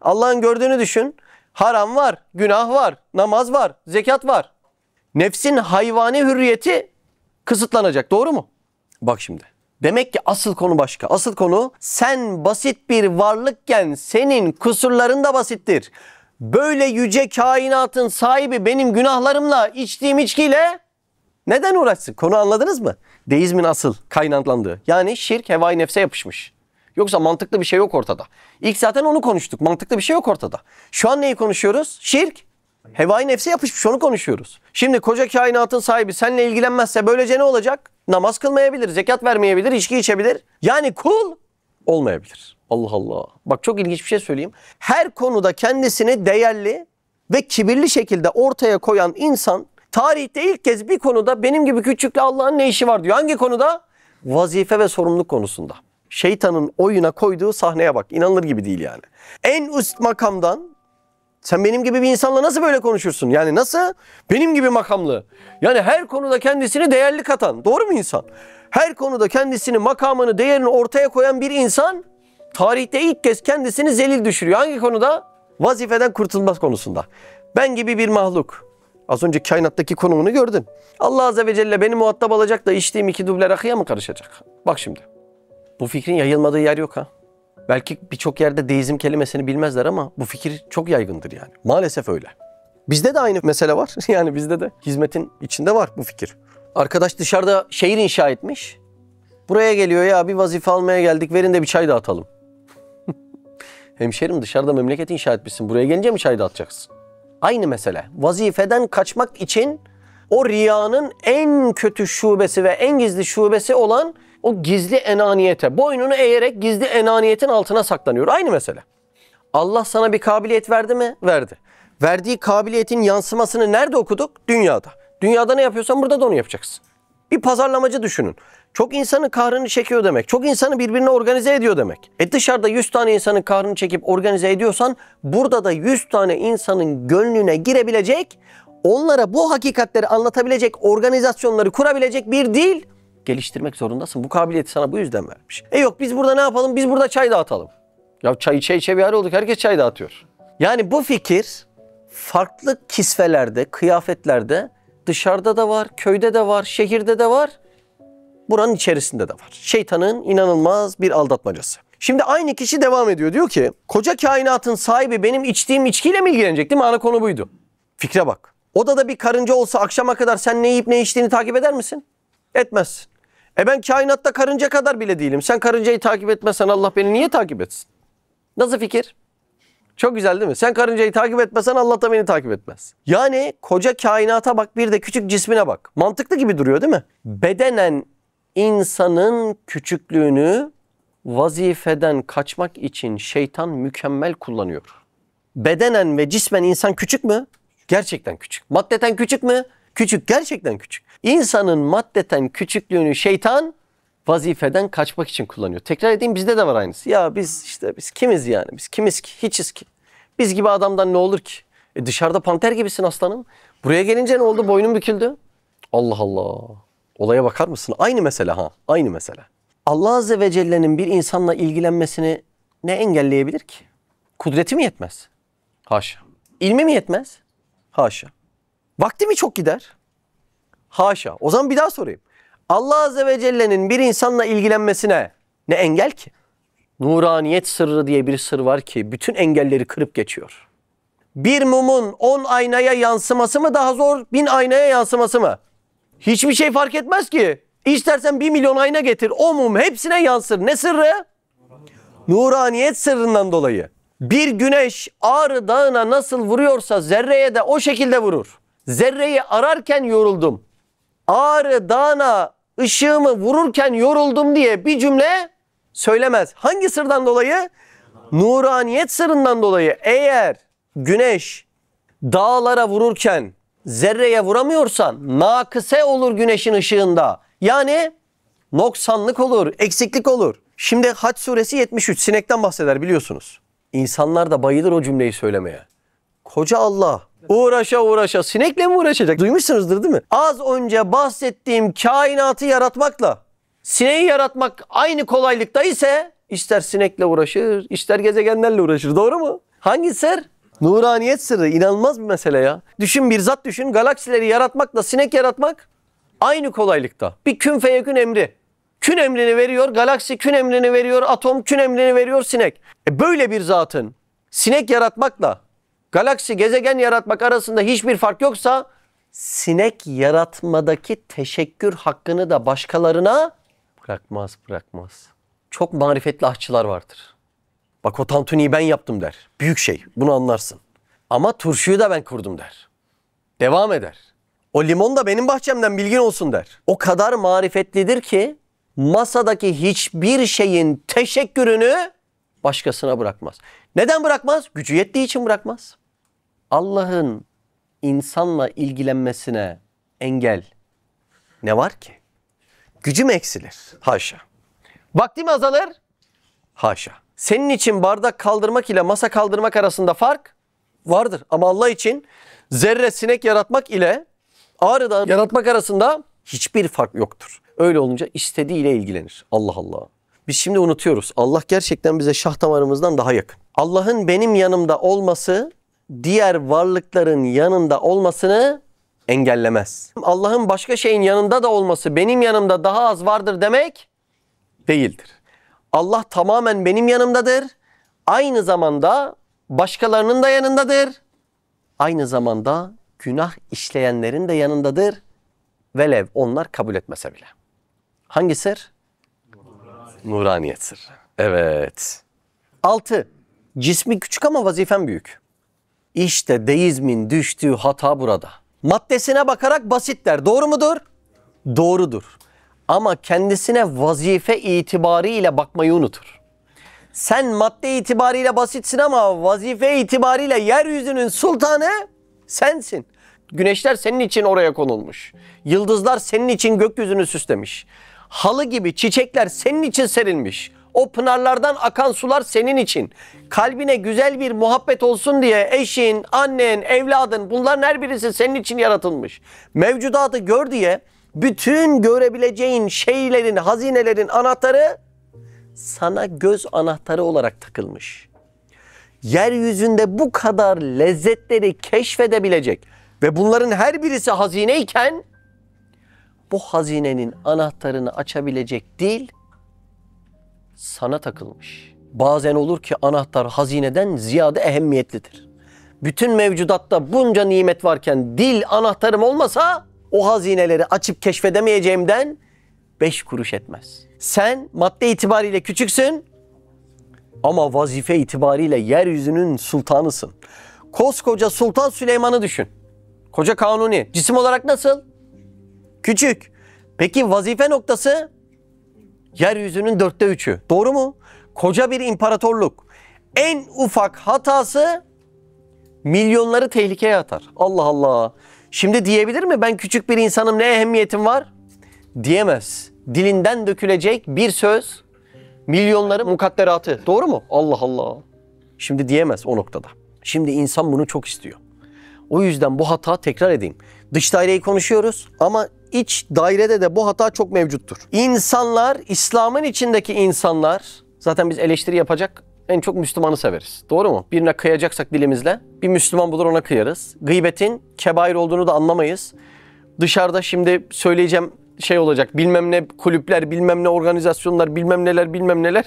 Allah'ın gördüğünü düşün. Haram var, günah var, namaz var, zekat var. Nefsin hayvani hürriyeti kısıtlanacak. Doğru mu? Bak şimdi. Demek ki asıl konu başka. Asıl konu sen basit bir varlıkken senin kusurların da basittir. Böyle yüce kainatın sahibi benim günahlarımla, içtiğim içkiyle neden uğraşsın? Konu anladınız mı? Deizmin asıl kaynaklandığı. Yani şirk hevai nefse yapışmış. Yoksa mantıklı bir şey yok ortada. İlk zaten onu konuştuk. Mantıklı bir şey yok ortada. Şu an neyi konuşuyoruz? Şirk. Hevai nefse yapışmış, onu konuşuyoruz. Şimdi koca kainatın sahibi seninle ilgilenmezse böylece ne olacak? Namaz kılmayabilir, zekat vermeyebilir, içki içebilir. Yani kul olmayabilir. Allah Allah. Bak çok ilginç bir şey söyleyeyim. Her konuda kendisini değerli ve kibirli şekilde ortaya koyan insan tarihte ilk kez bir konuda benim gibi küçükle Allah'ın ne işi var diyor. Hangi konuda? Vazife ve sorumluluk konusunda. Şeytanın oyuna koyduğu sahneye bak. İnanılır gibi değil yani. En üst makamdan sen benim gibi bir insanla nasıl böyle konuşursun? Yani nasıl? Benim gibi makamlı. Yani her konuda kendisini değerli katan. Doğru mu insan? Her konuda kendisini, makamını, değerini ortaya koyan bir insan tarihte ilk kez kendisini zelil düşürüyor. Hangi konuda? Vazifeden kurtulmaz konusunda. Ben gibi bir mahluk. Az önce kainattaki konumunu gördün. Allah Azze ve Celle beni muhatap alacak da içtiğim 2 duble rakıya mı karışacak? Bak şimdi. Bu fikrin yayılmadığı yer yok ha. Belki birçok yerde deizm kelimesini bilmezler ama bu fikir çok yaygındır yani. Maalesef öyle. Bizde de aynı mesele var. Yani bizde de hizmetin içinde var bu fikir. Arkadaş dışarıda şehir inşa etmiş. Buraya geliyor ya bir vazife almaya geldik verin de bir çay dağıtalım. Hemşerim dışarıda memleket inşa etmişsin. Buraya gelince mi çay dağıtacaksın? Aynı mesele. Vazifeden kaçmak için o riyanın en kötü şubesi ve en gizli şubesi olan o gizli enaniyete, boynunu eğerek gizli enaniyetin altına saklanıyor. Aynı mesele. Allah sana bir kabiliyet verdi mi? Verdi. Verdiği kabiliyetin yansımasını nerede okuduk? Dünyada. Dünyada ne yapıyorsan burada da onu yapacaksın. Bir pazarlamacı düşünün. Çok insanın kahrını çekiyor demek. Çok insanı birbirine organize ediyor demek. Dışarıda 100 tane insanın kahrını çekip organize ediyorsan burada da 100 tane insanın gönlüne girebilecek, onlara bu hakikatleri anlatabilecek, organizasyonları kurabilecek bir dil geliştirmek zorundasın. Bu kabiliyeti sana bu yüzden vermiş. Yok biz burada ne yapalım? Biz burada çay dağıtalım. Ya çay içe bir hal olduk. Herkes çay dağıtıyor. Yani bu fikir farklı kisvelerde, kıyafetlerde dışarıda da var, köyde de var, şehirde de var. Buranın içerisinde de var. Şeytanın inanılmaz bir aldatmacası. Şimdi aynı kişi devam ediyor. Diyor ki koca kainatın sahibi benim içtiğim içkiyle mi ilgilenecek değil mi? Ana konu buydu. Fikre bak. Odada bir karınca olsa akşama kadar sen ne yiyip ne içtiğini takip eder misin? Etmezsin. Ben kainatta karınca kadar bile değilim. Sen karıncayı takip etmezsen Allah beni niye takip etsin? Nasıl fikir? Çok güzel değil mi? Sen karıncayı takip etmesen Allah da beni takip etmez. Yani koca kainata bak bir de küçük cismine bak. Mantıklı gibi duruyor değil mi? Bedenen insanın küçüklüğünü vazifeden kaçmak için şeytan mükemmel kullanıyor. Bedenen ve cismen insan küçük mü? Gerçekten küçük. Maddeten küçük mü? Küçük. Gerçekten küçük. İnsanın maddeten küçüklüğünü şeytan vazifeden kaçmak için kullanıyor. Tekrar edeyim bizde de var aynısı. Ya biz kimiz yani? Biz kimiz ki? Hiçiz ki. Biz gibi adamdan ne olur ki? Dışarıda panter gibisin aslanım. Buraya gelince ne oldu? Boynun büküldü. Allah Allah. Olaya bakar mısın? Aynı mesele ha. Aynı mesele. Allah Azze ve Celle'nin bir insanla ilgilenmesini ne engelleyebilir ki? Kudreti mi yetmez? Haşa. İlmi mi yetmez? Haşa. Vakti mi çok gider? Haşa. O zaman bir daha sorayım. Allah Azze ve Celle'nin bir insanla ilgilenmesine ne engel ki? Nuraniyet sırrı diye bir sır var ki bütün engelleri kırıp geçiyor. Bir mumun 10 aynaya yansıması mı daha zor, 1000 aynaya yansıması mı? Hiçbir şey fark etmez ki. İstersen 1 milyon ayna getir, o mum hepsine yansır. Ne sırrı? Nuraniyet sırrından dolayı. Bir güneş Ağrı Dağı'na nasıl vuruyorsa zerreye de o şekilde vurur. Zerreyi ararken yoruldum. Ağrı Dağı'na ışığımı vururken yoruldum diye bir cümle söylemez. Hangi sırdan dolayı? Nuraniyet sırrından dolayı. Eğer güneş dağlara vururken zerreye vuramıyorsan nakıse olur güneşin ışığında. Yani noksanlık olur, eksiklik olur. Şimdi Hac suresi 73 sinekten bahseder biliyorsunuz. İnsanlar da bayılır o cümleyi söylemeye. Koca Allah uğraşa uğraşa sinekle mi uğraşacak? Duymuşsunuzdur değil mi? Az önce bahsettiğim kainatı yaratmakla sineği yaratmak aynı kolaylıkta ise ister sinekle uğraşır, ister gezegenlerle uğraşır. Doğru mu? Hangi sır? Nuraniyet sırrı. İnanılmaz bir mesele ya. Düşün, bir zat düşün. Galaksileri yaratmakla sinek yaratmak aynı kolaylıkta. Bir kün feyekün emri. Kün emrini veriyor, galaksi kün emrini veriyor, atom kün emrini veriyor, sinek. Böyle bir zatın sinek yaratmakla galaksi, gezegen yaratmak arasında hiçbir fark yoksa sinek yaratmadaki teşekkür hakkını da başkalarına bırakmaz. Çok marifetli aşçılar vardır. Bak o tantuniyi ben yaptım der. Büyük şey, bunu anlarsın. Ama turşuyu da ben kurdum der. Devam eder. O limon da benim bahçemden, bilgin olsun der. O kadar marifetlidir ki masadaki hiçbir şeyin teşekkürünü başkasına bırakmaz. Neden bırakmaz? Gücü yettiği için bırakmaz. Allah'ın insanla ilgilenmesine engel ne var ki? Gücü mü eksilir? Haşa. Vakti mi azalır? Haşa. Senin için bardak kaldırmak ile masa kaldırmak arasında fark vardır. Ama Allah için zerre sinek yaratmak ile Ağrı'dan yaratmak arasında hiçbir fark yoktur. Öyle olunca istediğiyle ilgilenir. Allah Allah. Biz şimdi unutuyoruz. Allah gerçekten bize şah damarımızdan daha yakın. Allah'ın benim yanımda olması diğer varlıkların yanında olmasını engellemez. Allah'ın başka şeyin yanında da olması benim yanımda daha az vardır demek değildir. Allah tamamen benim yanımdadır. Aynı zamanda başkalarının da yanındadır. Aynı zamanda günah işleyenlerin de yanındadır. Velev onlar kabul etmese bile. Hangi sır? Nuraniyet sırrı. Evet. 6. Cismi küçük ama vazifen büyük. İşte deizmin düştüğü hata burada. Maddesine bakarak basit der. Doğru mudur? Doğrudur. Ama kendisine vazife itibariyle bakmayı unutur. Sen madde itibariyle basitsin ama vazife itibariyle yeryüzünün sultanı sensin. Güneşler senin için oraya konulmuş. Yıldızlar senin için gökyüzünü süslemiş. Halı gibi çiçekler senin için serilmiş. O pınarlardan akan sular senin için. Kalbine güzel bir muhabbet olsun diye eşin, annen, evladın bunların her birisi senin için yaratılmış. Mevcudatı gör diye bütün görebileceğin şeylerin, hazinelerin anahtarı sana göz anahtarı olarak takılmış. Yeryüzünde bu kadar lezzetleri keşfedebilecek ve bunların her birisi hazineyken bu hazinenin anahtarını açabilecek dil sana takılmış. Bazen olur ki anahtar hazineden ziyade ehemmiyetlidir. Bütün mevcudatta bunca nimet varken dil anahtarım olmasa o hazineleri açıp keşfedemeyeceğimden 5 kuruş etmez. Sen madde itibariyle küçüksün ama vazife itibariyle yeryüzünün sultanısın. Koskoca Sultan Süleyman'ı düşün. Koca Kanuni. Cisim olarak nasıl? Küçük. Peki vazife noktası? Yeryüzünün 3'ü. Doğru mu? Koca bir imparatorluk. En ufak hatası milyonları tehlikeye atar. Allah Allah. Şimdi diyebilir mi ben küçük bir insanım, ne ehemmiyetim var? Diyemez. Dilinden dökülecek bir söz milyonların mukadderatı. Doğru mu? Allah Allah. Şimdi diyemez o noktada. Şimdi insan bunu çok istiyor. O yüzden bu hata, tekrar edeyim. Dış daireyi konuşuyoruz ama iç dairede de bu hata çok mevcuttur. İnsanlar, İslam'ın içindeki insanlar, zaten biz eleştiri yapacak en çok Müslümanı severiz. Doğru mu? Birine kıyacaksak dilimizle bir Müslüman bulur ona kıyarız. Gıybetin kebair olduğunu da anlamayız. Dışarıda şimdi söyleyeceğim şey olacak. Bilmem ne kulüpler, bilmem ne organizasyonlar, bilmem neler, bilmem neler.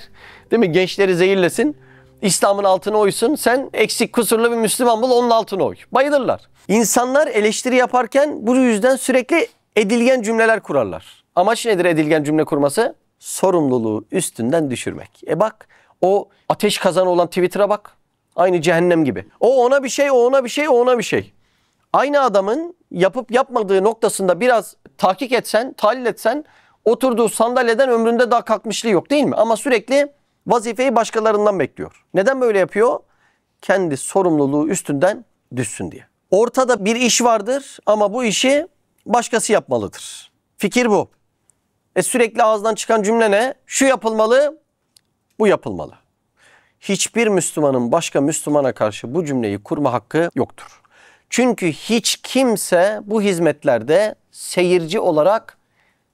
Değil mi? Gençleri zehirlesin. İslam'ın altına oysun. Sen eksik kusurlu bir Müslüman bul, onun altına oy. Bayılırlar. İnsanlar eleştiri yaparken bu yüzden sürekli edilgen cümleler kurarlar. Amaç nedir edilgen cümle kurması? Sorumluluğu üstünden düşürmek. Bak o ateş kazanı olan Twitter'a bak. Aynı cehennem gibi. O ona bir şey, o ona bir şey, o ona bir şey. Aynı adamın yapıp yapmadığı noktasında biraz tahkik etsen, tahlil etsen oturduğu sandalyeden ömründe daha kalkmışlığı yok değil mi? Ama sürekli vazifeyi başkalarından bekliyor. Neden böyle yapıyor? Kendi sorumluluğu üstünden düşsün diye. Ortada bir iş vardır ama bu işi başkası yapmalıdır. Fikir bu. Sürekli ağızdan çıkan cümle ne? Şu yapılmalı, bu yapılmalı. Hiçbir Müslümanın başka Müslümana karşı bu cümleyi kurma hakkı yoktur. Çünkü hiç kimse bu hizmetlerde seyirci olarak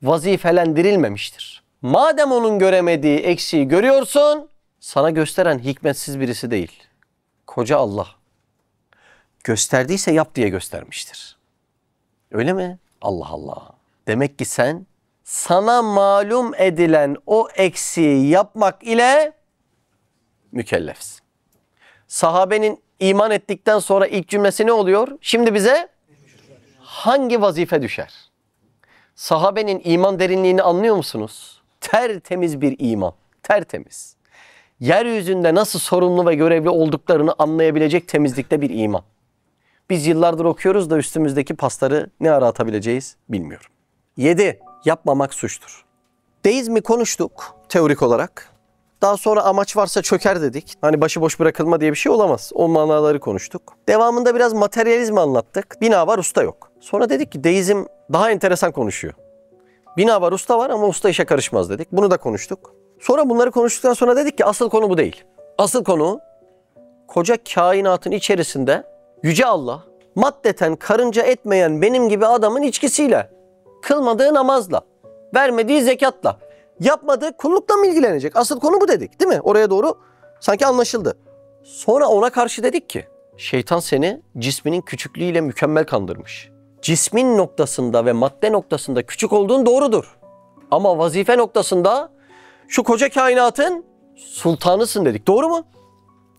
vazifelendirilmemiştir. Madem onun göremediği eksiği görüyorsun, sana gösteren hikmetsiz birisi değil. Koca Allah. Gösterdiyse yap diye göstermiştir. Öyle mi? Allah Allah. Demek ki sen sana malum edilen o eksiği yapmak ile mükellefsin. Sahabenin iman ettikten sonra ilk cümlesi ne oluyor? Şimdi bize hangi vazife düşer? Sahabenin iman derinliğini anlıyor musunuz? Tertemiz bir iman. Tertemiz. Yeryüzünde nasıl sorumlu ve görevli olduklarını anlayabilecek temizlikte bir iman. Biz yıllardır okuyoruz da üstümüzdeki pasları ne ara atabileceğiz bilmiyorum. 7. Yapmamak suçtur. Deizmi konuştuk teorik olarak. Daha sonra amaç varsa çöker dedik. Hani başıboş bırakılma diye bir şey olamaz. O manaları konuştuk. Devamında biraz materyalizmi anlattık. Bina var, usta yok. Sonra dedik ki deizm daha enteresan konuşuyor. Bina var, usta var ama usta işe karışmaz dedik. Bunu da konuştuk. Sonra bunları konuştuktan sonra dedik ki asıl konu bu değil. Asıl konu koca kainatın içerisinde Yüce Allah maddeten karınca etmeyen benim gibi adamın içkisiyle, kılmadığı namazla, vermediği zekatla, yapmadığı kullukla mı ilgilenecek? Asıl konu bu dedik değil mi? Oraya doğru sanki anlaşıldı. Sonra ona karşı dedik ki şeytan seni cisminin küçüklüğüyle mükemmel kandırmış. Cismin noktasında ve madde noktasında küçük olduğun doğrudur. Ama vazife noktasında şu koca kainatın sultanısın dedik. Doğru mu?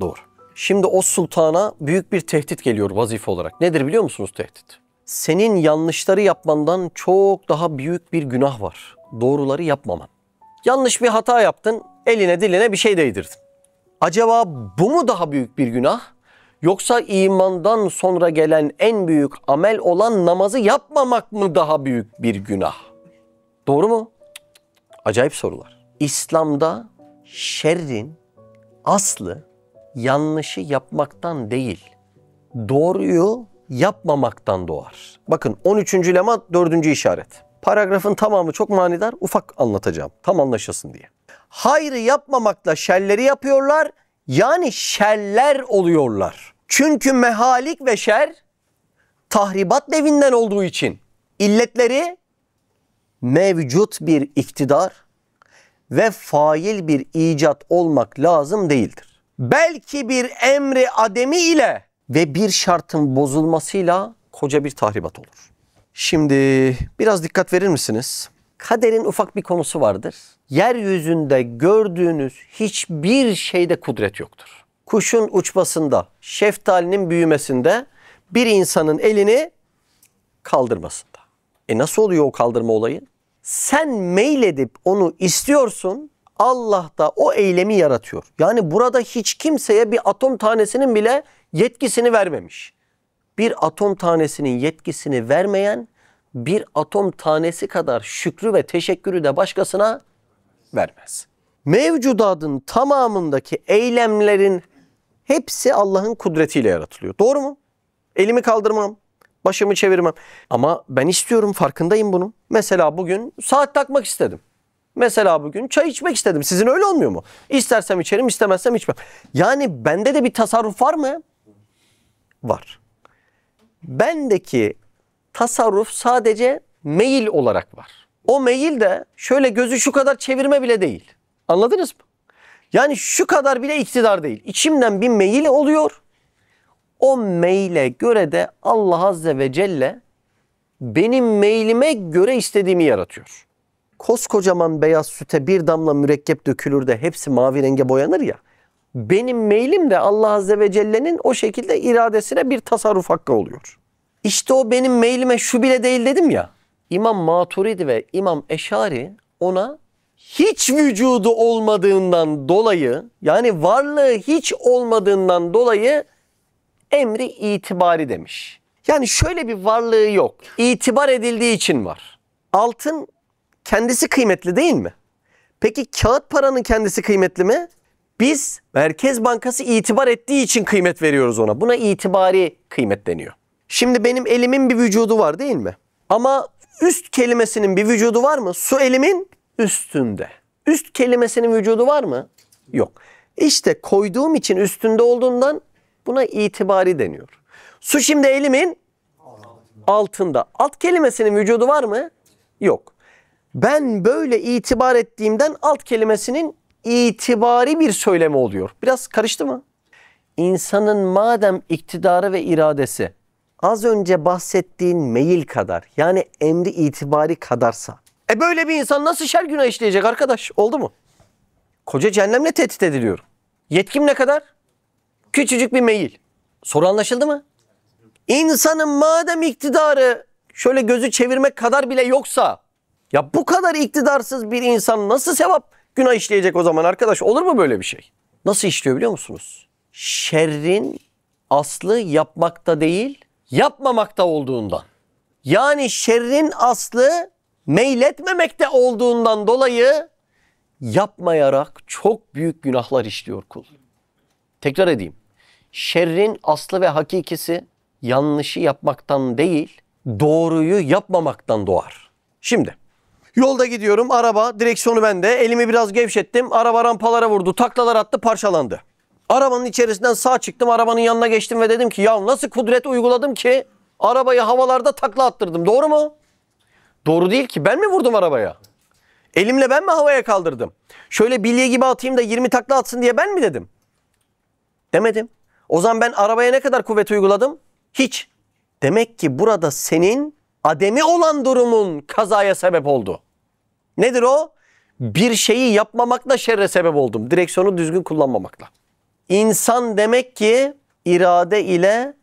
Doğru. Şimdi o sultana büyük bir tehdit geliyor vazife olarak. Nedir biliyor musunuz tehdit? Senin yanlışları yapmandan çok daha büyük bir günah var. Doğruları yapmaman. Yanlış bir hata yaptın, eline diline bir şey değdirdin. Acaba bu mu daha büyük bir günah? Yoksa imandan sonra gelen en büyük amel olan namazı yapmamak mı daha büyük bir günah? Doğru mu? Acayip sorular. İslam'da şerrin aslı yanlışı yapmaktan değil, doğruyu yapmamaktan doğar. Bakın 13. lema 4. işaret. Paragrafın tamamı çok manidar, ufak anlatacağım. Tam anlaşılsın diye. Hayrı yapmamakla şerleri yapıyorlar, yani şerler oluyorlar. Çünkü mehalik ve şer tahribat devinden olduğu için illetleri mevcut bir iktidar ve fail bir icat olmak lazım değildir. Belki bir emri ademi ile ve bir şartın bozulmasıyla koca bir tahribat olur. Şimdi biraz dikkat verir misiniz? Kaderin ufak bir konusu vardır. Yeryüzünde gördüğünüz hiçbir şeyde kudret yoktur. Kuşun uçmasında, şeftalinin büyümesinde, bir insanın elini kaldırmasında. Nasıl oluyor o kaldırma olayı? Sen meyledip onu istiyorsun, Allah da o eylemi yaratıyor. Yani burada hiç kimseye bir atom tanesinin bile yetkisini vermemiş. Bir atom tanesinin yetkisini vermeyen, bir atom tanesi kadar şükrü ve teşekkürü de başkasına vermez. Mevcudatın tamamındaki eylemlerin hepsi Allah'ın kudretiyle yaratılıyor. Doğru mu? Elimi kaldırmam, başımı çevirmem. Ama ben istiyorum, farkındayım bunun. Mesela bugün saat takmak istedim. Mesela bugün çay içmek istedim. Sizin öyle olmuyor mu? İstersem içerim, istemezsem içmem. Yani bende de bir tasarruf var mı? Var. Bendeki tasarruf sadece meyil olarak var. O meyil de şöyle gözü şu kadar çevirme bile değil. Anladınız mı? Yani şu kadar bile iktidar değil. İçimden bir meyil oluyor. O meyle göre de Allah Azze ve Celle benim meylime göre istediğimi yaratıyor. Koskocaman beyaz süte bir damla mürekkep dökülür de hepsi mavi renge boyanır ya. Benim meylim de Allah Azze ve Celle'nin o şekilde iradesine bir tasarruf hakkı oluyor. İşte o benim meylime şu bile değil dedim ya. İmam Maturidi ve İmam Eşari ona hiç vücudu olmadığından dolayı, yani varlığı hiç olmadığından dolayı emri itibari demiş. Yani şöyle bir varlığı yok. İtibar edildiği için var. Altın kendisi kıymetli değil mi? Peki kağıt paranın kendisi kıymetli mi? Biz Merkez Bankası itibar ettiği için kıymet veriyoruz ona. Buna itibari kıymet deniyor. Şimdi benim elimin bir vücudu var değil mi? Ama üst kelimesinin bir vücudu var mı? Su elimin üstünde. Üst kelimesinin vücudu var mı? Yok. İşte koyduğum için üstünde olduğundan buna itibari deniyor. Su şimdi elimin altında. Alt kelimesinin vücudu var mı? Yok. Ben böyle itibar ettiğimden alt kelimesinin itibari bir söylemi oluyor. Biraz karıştı mı? İnsanın madem iktidarı ve iradesi az önce bahsettiğin meyil kadar, yani emri itibari kadarsa, böyle bir insan nasıl şer günah işleyecek arkadaş? Oldu mu? Koca cehennemle tehdit ediliyorum. Yetkim ne kadar? Küçücük bir meyil. Soru anlaşıldı mı? İnsanın madem iktidarı şöyle gözü çevirmek kadar bile yoksa, ya bu kadar iktidarsız bir insan nasıl sevap günah işleyecek o zaman arkadaş? Olur mu böyle bir şey? Nasıl işliyor biliyor musunuz? Şerrin aslı yapmakta değil, yapmamakta olduğundan. Yani şerrin aslı meyletmemekte olduğundan dolayı yapmayarak çok büyük günahlar işliyor kul. Tekrar edeyim. Şerrin aslı ve hakikisi yanlışı yapmaktan değil, doğruyu yapmamaktan doğar. Şimdi yolda gidiyorum, araba, direksiyonu bende, elimi biraz gevşettim, araba rampalara vurdu, taklalar attı, parçalandı. Arabanın içerisinden sağ çıktım, arabanın yanına geçtim ve dedim ki ya nasıl kudret uyguladım ki arabayı havalarda takla attırdım, doğru mu? Doğru değil ki, ben mi vurdum arabaya? Elimle ben mi havaya kaldırdım? Şöyle bilye gibi atayım da 20 takla atsın diye ben mi dedim? Demedim. O zaman ben arabaya ne kadar kuvvet uyguladım? Hiç. Demek ki burada senin ademi olan durumun kazaya sebep oldu. Nedir o? Bir şeyi yapmamakla şerre sebep oldum. Direksiyonu düzgün kullanmamakla. İnsan demek ki irade ile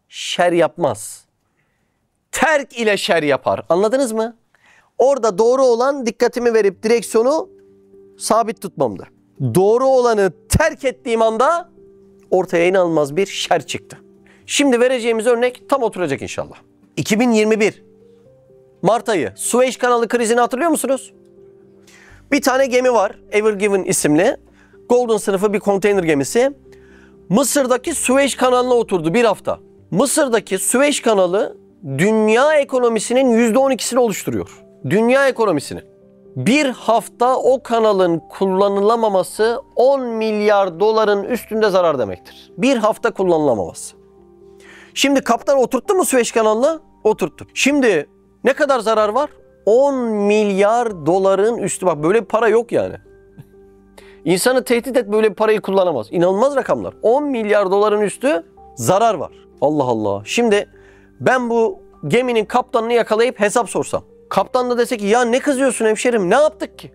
şer yapmaz. Terk ile şer yapar. Anladınız mı? Orada doğru olan dikkatimi verip direksiyonu sabit tutmamdı. Doğru olanı terk ettiğim anda ortaya inanılmaz bir şer çıktı. Şimdi vereceğimiz örnek tam oturacak inşallah. 2021 Mart ayı Süveyş kanalı krizini hatırlıyor musunuz? Bir tane gemi var, Ever Given isimli. Golden sınıfı bir konteyner gemisi. Mısır'daki Süveyş kanalına oturdu bir hafta. Mısır'daki Süveyş kanalı dünya ekonomisinin %12'sini oluşturuyor. Dünya ekonomisini. Bir hafta o kanalın kullanılamaması 10 milyar doların üstünde zarar demektir. Bir hafta kullanılamaması. Şimdi kaptan oturttu mu Süveyş kanalına? Oturttu. Şimdi ne kadar zarar var? 10 milyar doların üstü. Bak böyle bir para yok yani. İnsanı tehdit et, böyle bir parayı kullanamaz. İnanılmaz rakamlar. 10 milyar doların üstü zarar var. Allah Allah. Şimdi ben bu geminin kaptanını yakalayıp hesap sorsam. Kaptan da dese ki ya ne kızıyorsun hemşerim, ne yaptık ki?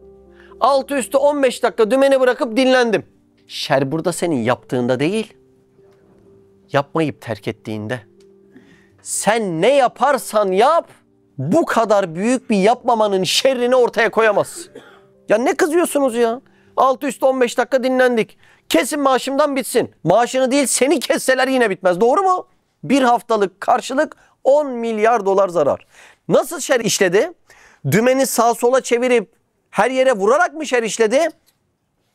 Altı üstü 15 dakika dümeni bırakıp dinlendim. Şer burada senin yaptığında değil, yapmayıp terk ettiğinde. Sen ne yaparsan yap, bu kadar büyük bir yapmamanın şerrini ortaya koyamazsın. Ya ne kızıyorsunuz ya? Altı üstü 15 dakika dinlendik. Kesin maaşımdan bitsin. Maaşını değil seni kesseler yine bitmez. Doğru mu? Bir haftalık karşılık 10 milyar dolar zarar. Nasıl şer işledi? Dümeni sağa sola çevirip her yere vurarak mı şer işledi?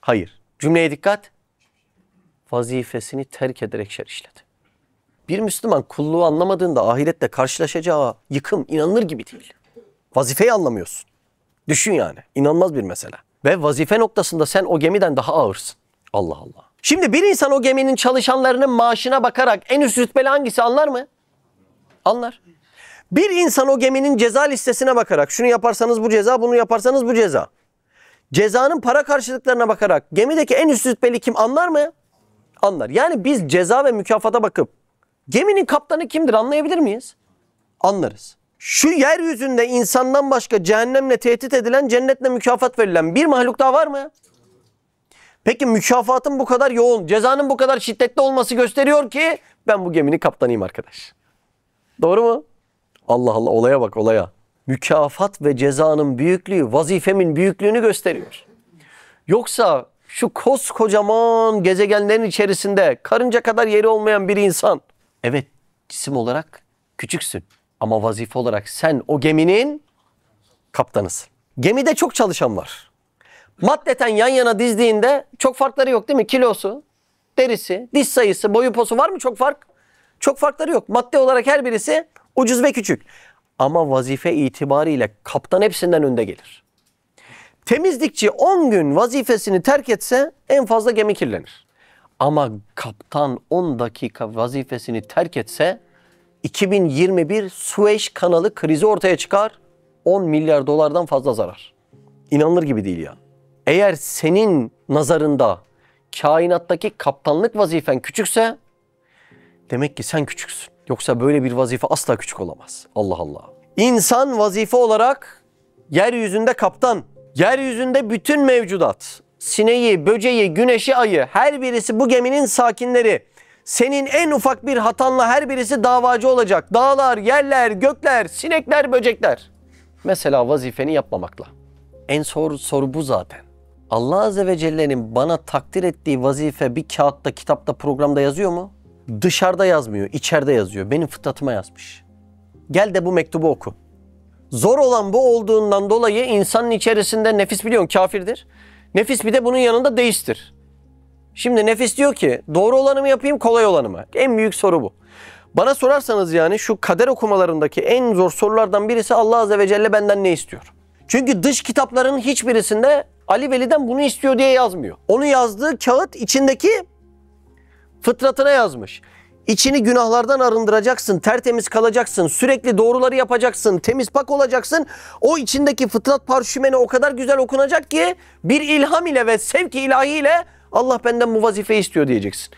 Hayır. Cümleye dikkat. Vazifesini terk ederek şer işledi. Bir Müslüman kulluğu anlamadığında ahirette karşılaşacağı yıkım inanılır gibi değil. Vazifeyi anlamıyorsun. Düşün yani. İnanılmaz bir mesele. Ve vazife noktasında sen o gemiden daha ağırsın. Allah Allah. Şimdi bir insan o geminin çalışanlarının maaşına bakarak en üst rütbeli hangisi anlar mı? Anlar. Bir insan o geminin ceza listesine bakarak şunu yaparsanız bu ceza, bunu yaparsanız bu ceza. Cezanın para karşılıklarına bakarak gemideki en üst rütbeli kim anlar mı? Anlar. Yani biz ceza ve mükafata bakıp geminin kaptanı kimdir anlayabilir miyiz? Anlarız. Şu yeryüzünde insandan başka cehennemle tehdit edilen, cennetle mükafat verilen bir mahluk daha var mı? Peki mükafatın bu kadar yoğun, cezanın bu kadar şiddetli olması gösteriyor ki ben bu geminin kaptanıyım arkadaş. Doğru mu? Allah Allah, olaya bak, olaya. Mükafat ve cezanın büyüklüğü vazifemin büyüklüğünü gösteriyor. Yoksa şu koskocaman gezegenlerin içerisinde karınca kadar yeri olmayan bir insan. Evet, cisim olarak küçüksün ama vazife olarak sen o geminin kaptanısın. Gemide çok çalışan var. Maddeten yan yana dizdiğinde çok farkları yok değil mi? Kilosu, derisi, diş sayısı, boyu posu var mı çok fark? Çok farkları yok. Madde olarak her birisi ucuz ve küçük. Ama vazife itibariyle kaptan hepsinden önde gelir. Temizlikçi 10 gün vazifesini terk etse en fazla gemi kirlenir. Ama kaptan 10 dakika vazifesini terk etse 2021 Süveyş kanalı krizi ortaya çıkar. 10 milyar dolardan fazla zarar. İnanılır gibi değil ya. Eğer senin nazarında kainattaki kaptanlık vazifen küçükse demek ki sen küçüksün. Yoksa böyle bir vazife asla küçük olamaz. Allah Allah. İnsan vazife olarak yeryüzünde kaptan. Yeryüzünde bütün mevcudat, sineği, böceği, güneşi, ayı, her birisi bu geminin sakinleri. Senin en ufak bir hatanla her birisi davacı olacak. Dağlar, yerler, gökler, sinekler, böcekler. Mesela vazifeni yapmamakla. En zor soru bu zaten. Allah Azze ve Celle'nin bana takdir ettiği vazife bir kağıtta, kitapta, programda yazıyor mu? Dışarıda yazmıyor, içeride yazıyor. Benim fıtratıma yazmış. Gel de bu mektubu oku. Zor olan bu olduğundan dolayı insanın içerisinde nefis biliyorsun kafirdir. Nefis bir de bunun yanında deisttir. Şimdi nefis diyor ki doğru olanı mı yapayım, kolay olanı mı? En büyük soru bu. Bana sorarsanız yani şu kader okumalarındaki en zor sorulardan birisi Allah Azze ve Celle benden ne istiyor? Çünkü dış kitapların hiçbirisinde Ali Veli'den bunu istiyor diye yazmıyor. Onu yazdığı kağıt içindeki fıtratına yazmış. İçini günahlardan arındıracaksın, tertemiz kalacaksın, sürekli doğruları yapacaksın, temiz pak olacaksın. O içindeki fıtrat parşümeni o kadar güzel okunacak ki bir ilham ile ve sevk-i ilahi ile Allah benden bu vazifeyi istiyor diyeceksin.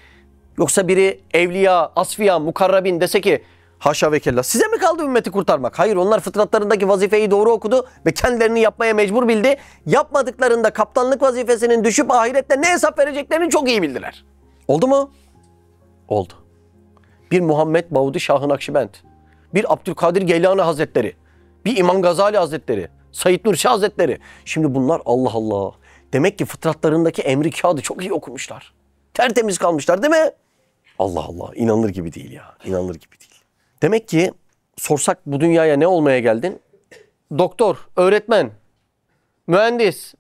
Yoksa biri evliya, asfiya, mukarrabin dese ki haşa ve kella size mi kaldı ümmeti kurtarmak? Hayır, onlar fıtratlarındaki vazifeyi doğru okudu ve kendilerini yapmaya mecbur bildi. Yapmadıklarında kaptanlık vazifesinin düşüp ahirette ne hesap vereceklerini çok iyi bildiler. Oldu mu? Oldu. Bir Muhammed Baudi Şah-ı Nakşibend, bir Abdülkadir Geylani Hazretleri, bir İmam Gazali Hazretleri, Said Nursi Hazretleri. Şimdi bunlar Allah Allah. Demek ki fıtratlarındaki emri kağıdı çok iyi okumuşlar. Tertemiz kalmışlar değil mi? Allah Allah, inanılır gibi değil ya. İnanılır gibi değil. Demek ki sorsak bu dünyaya ne olmaya geldin? Doktor, öğretmen, mühendis,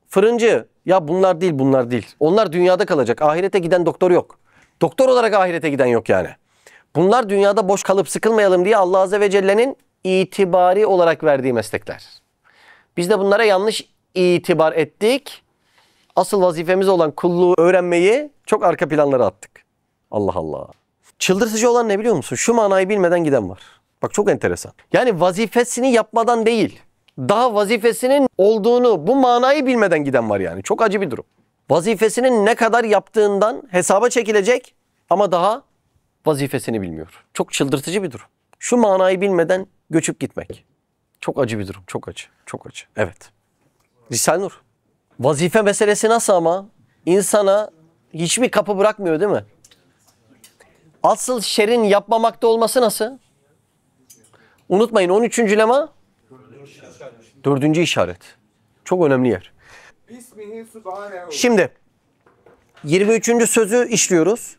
fırıncı. Ya bunlar değil, bunlar değil. Onlar dünyada kalacak. Ahirete giden doktor yok. Doktor olarak ahirete giden yok yani. Bunlar dünyada boş kalıp sıkılmayalım diye Allah Azze ve Celle'nin itibari olarak verdiği meslekler. Biz de bunlara yanlış itibar ettik. Asıl vazifemiz olan kulluğu öğrenmeyi çok arka planlara attık. Allah Allah. Çıldırtıcı olan ne biliyor musun? Şu manayı bilmeden giden var. Bak çok enteresan. Yani vazifesini yapmadan değil, daha vazifesinin olduğunu, bu manayı bilmeden giden var yani. Çok acı bir durum. Vazifesinin ne kadar yaptığından hesaba çekilecek ama daha vazifesini bilmiyor. Çok çıldırtıcı bir durum. Şu manayı bilmeden göçüp gitmek. Çok acı bir durum. Çok acı. Çok acı. Evet. Risale-i Nur. Vazife meselesi nasıl ama? İnsana hiçbir kapı bırakmıyor değil mi? Asıl şerin yapmamakta olması nasıl? Unutmayın 13. lema 4. işaret. Çok önemli yer. Şimdi 23. sözü işliyoruz.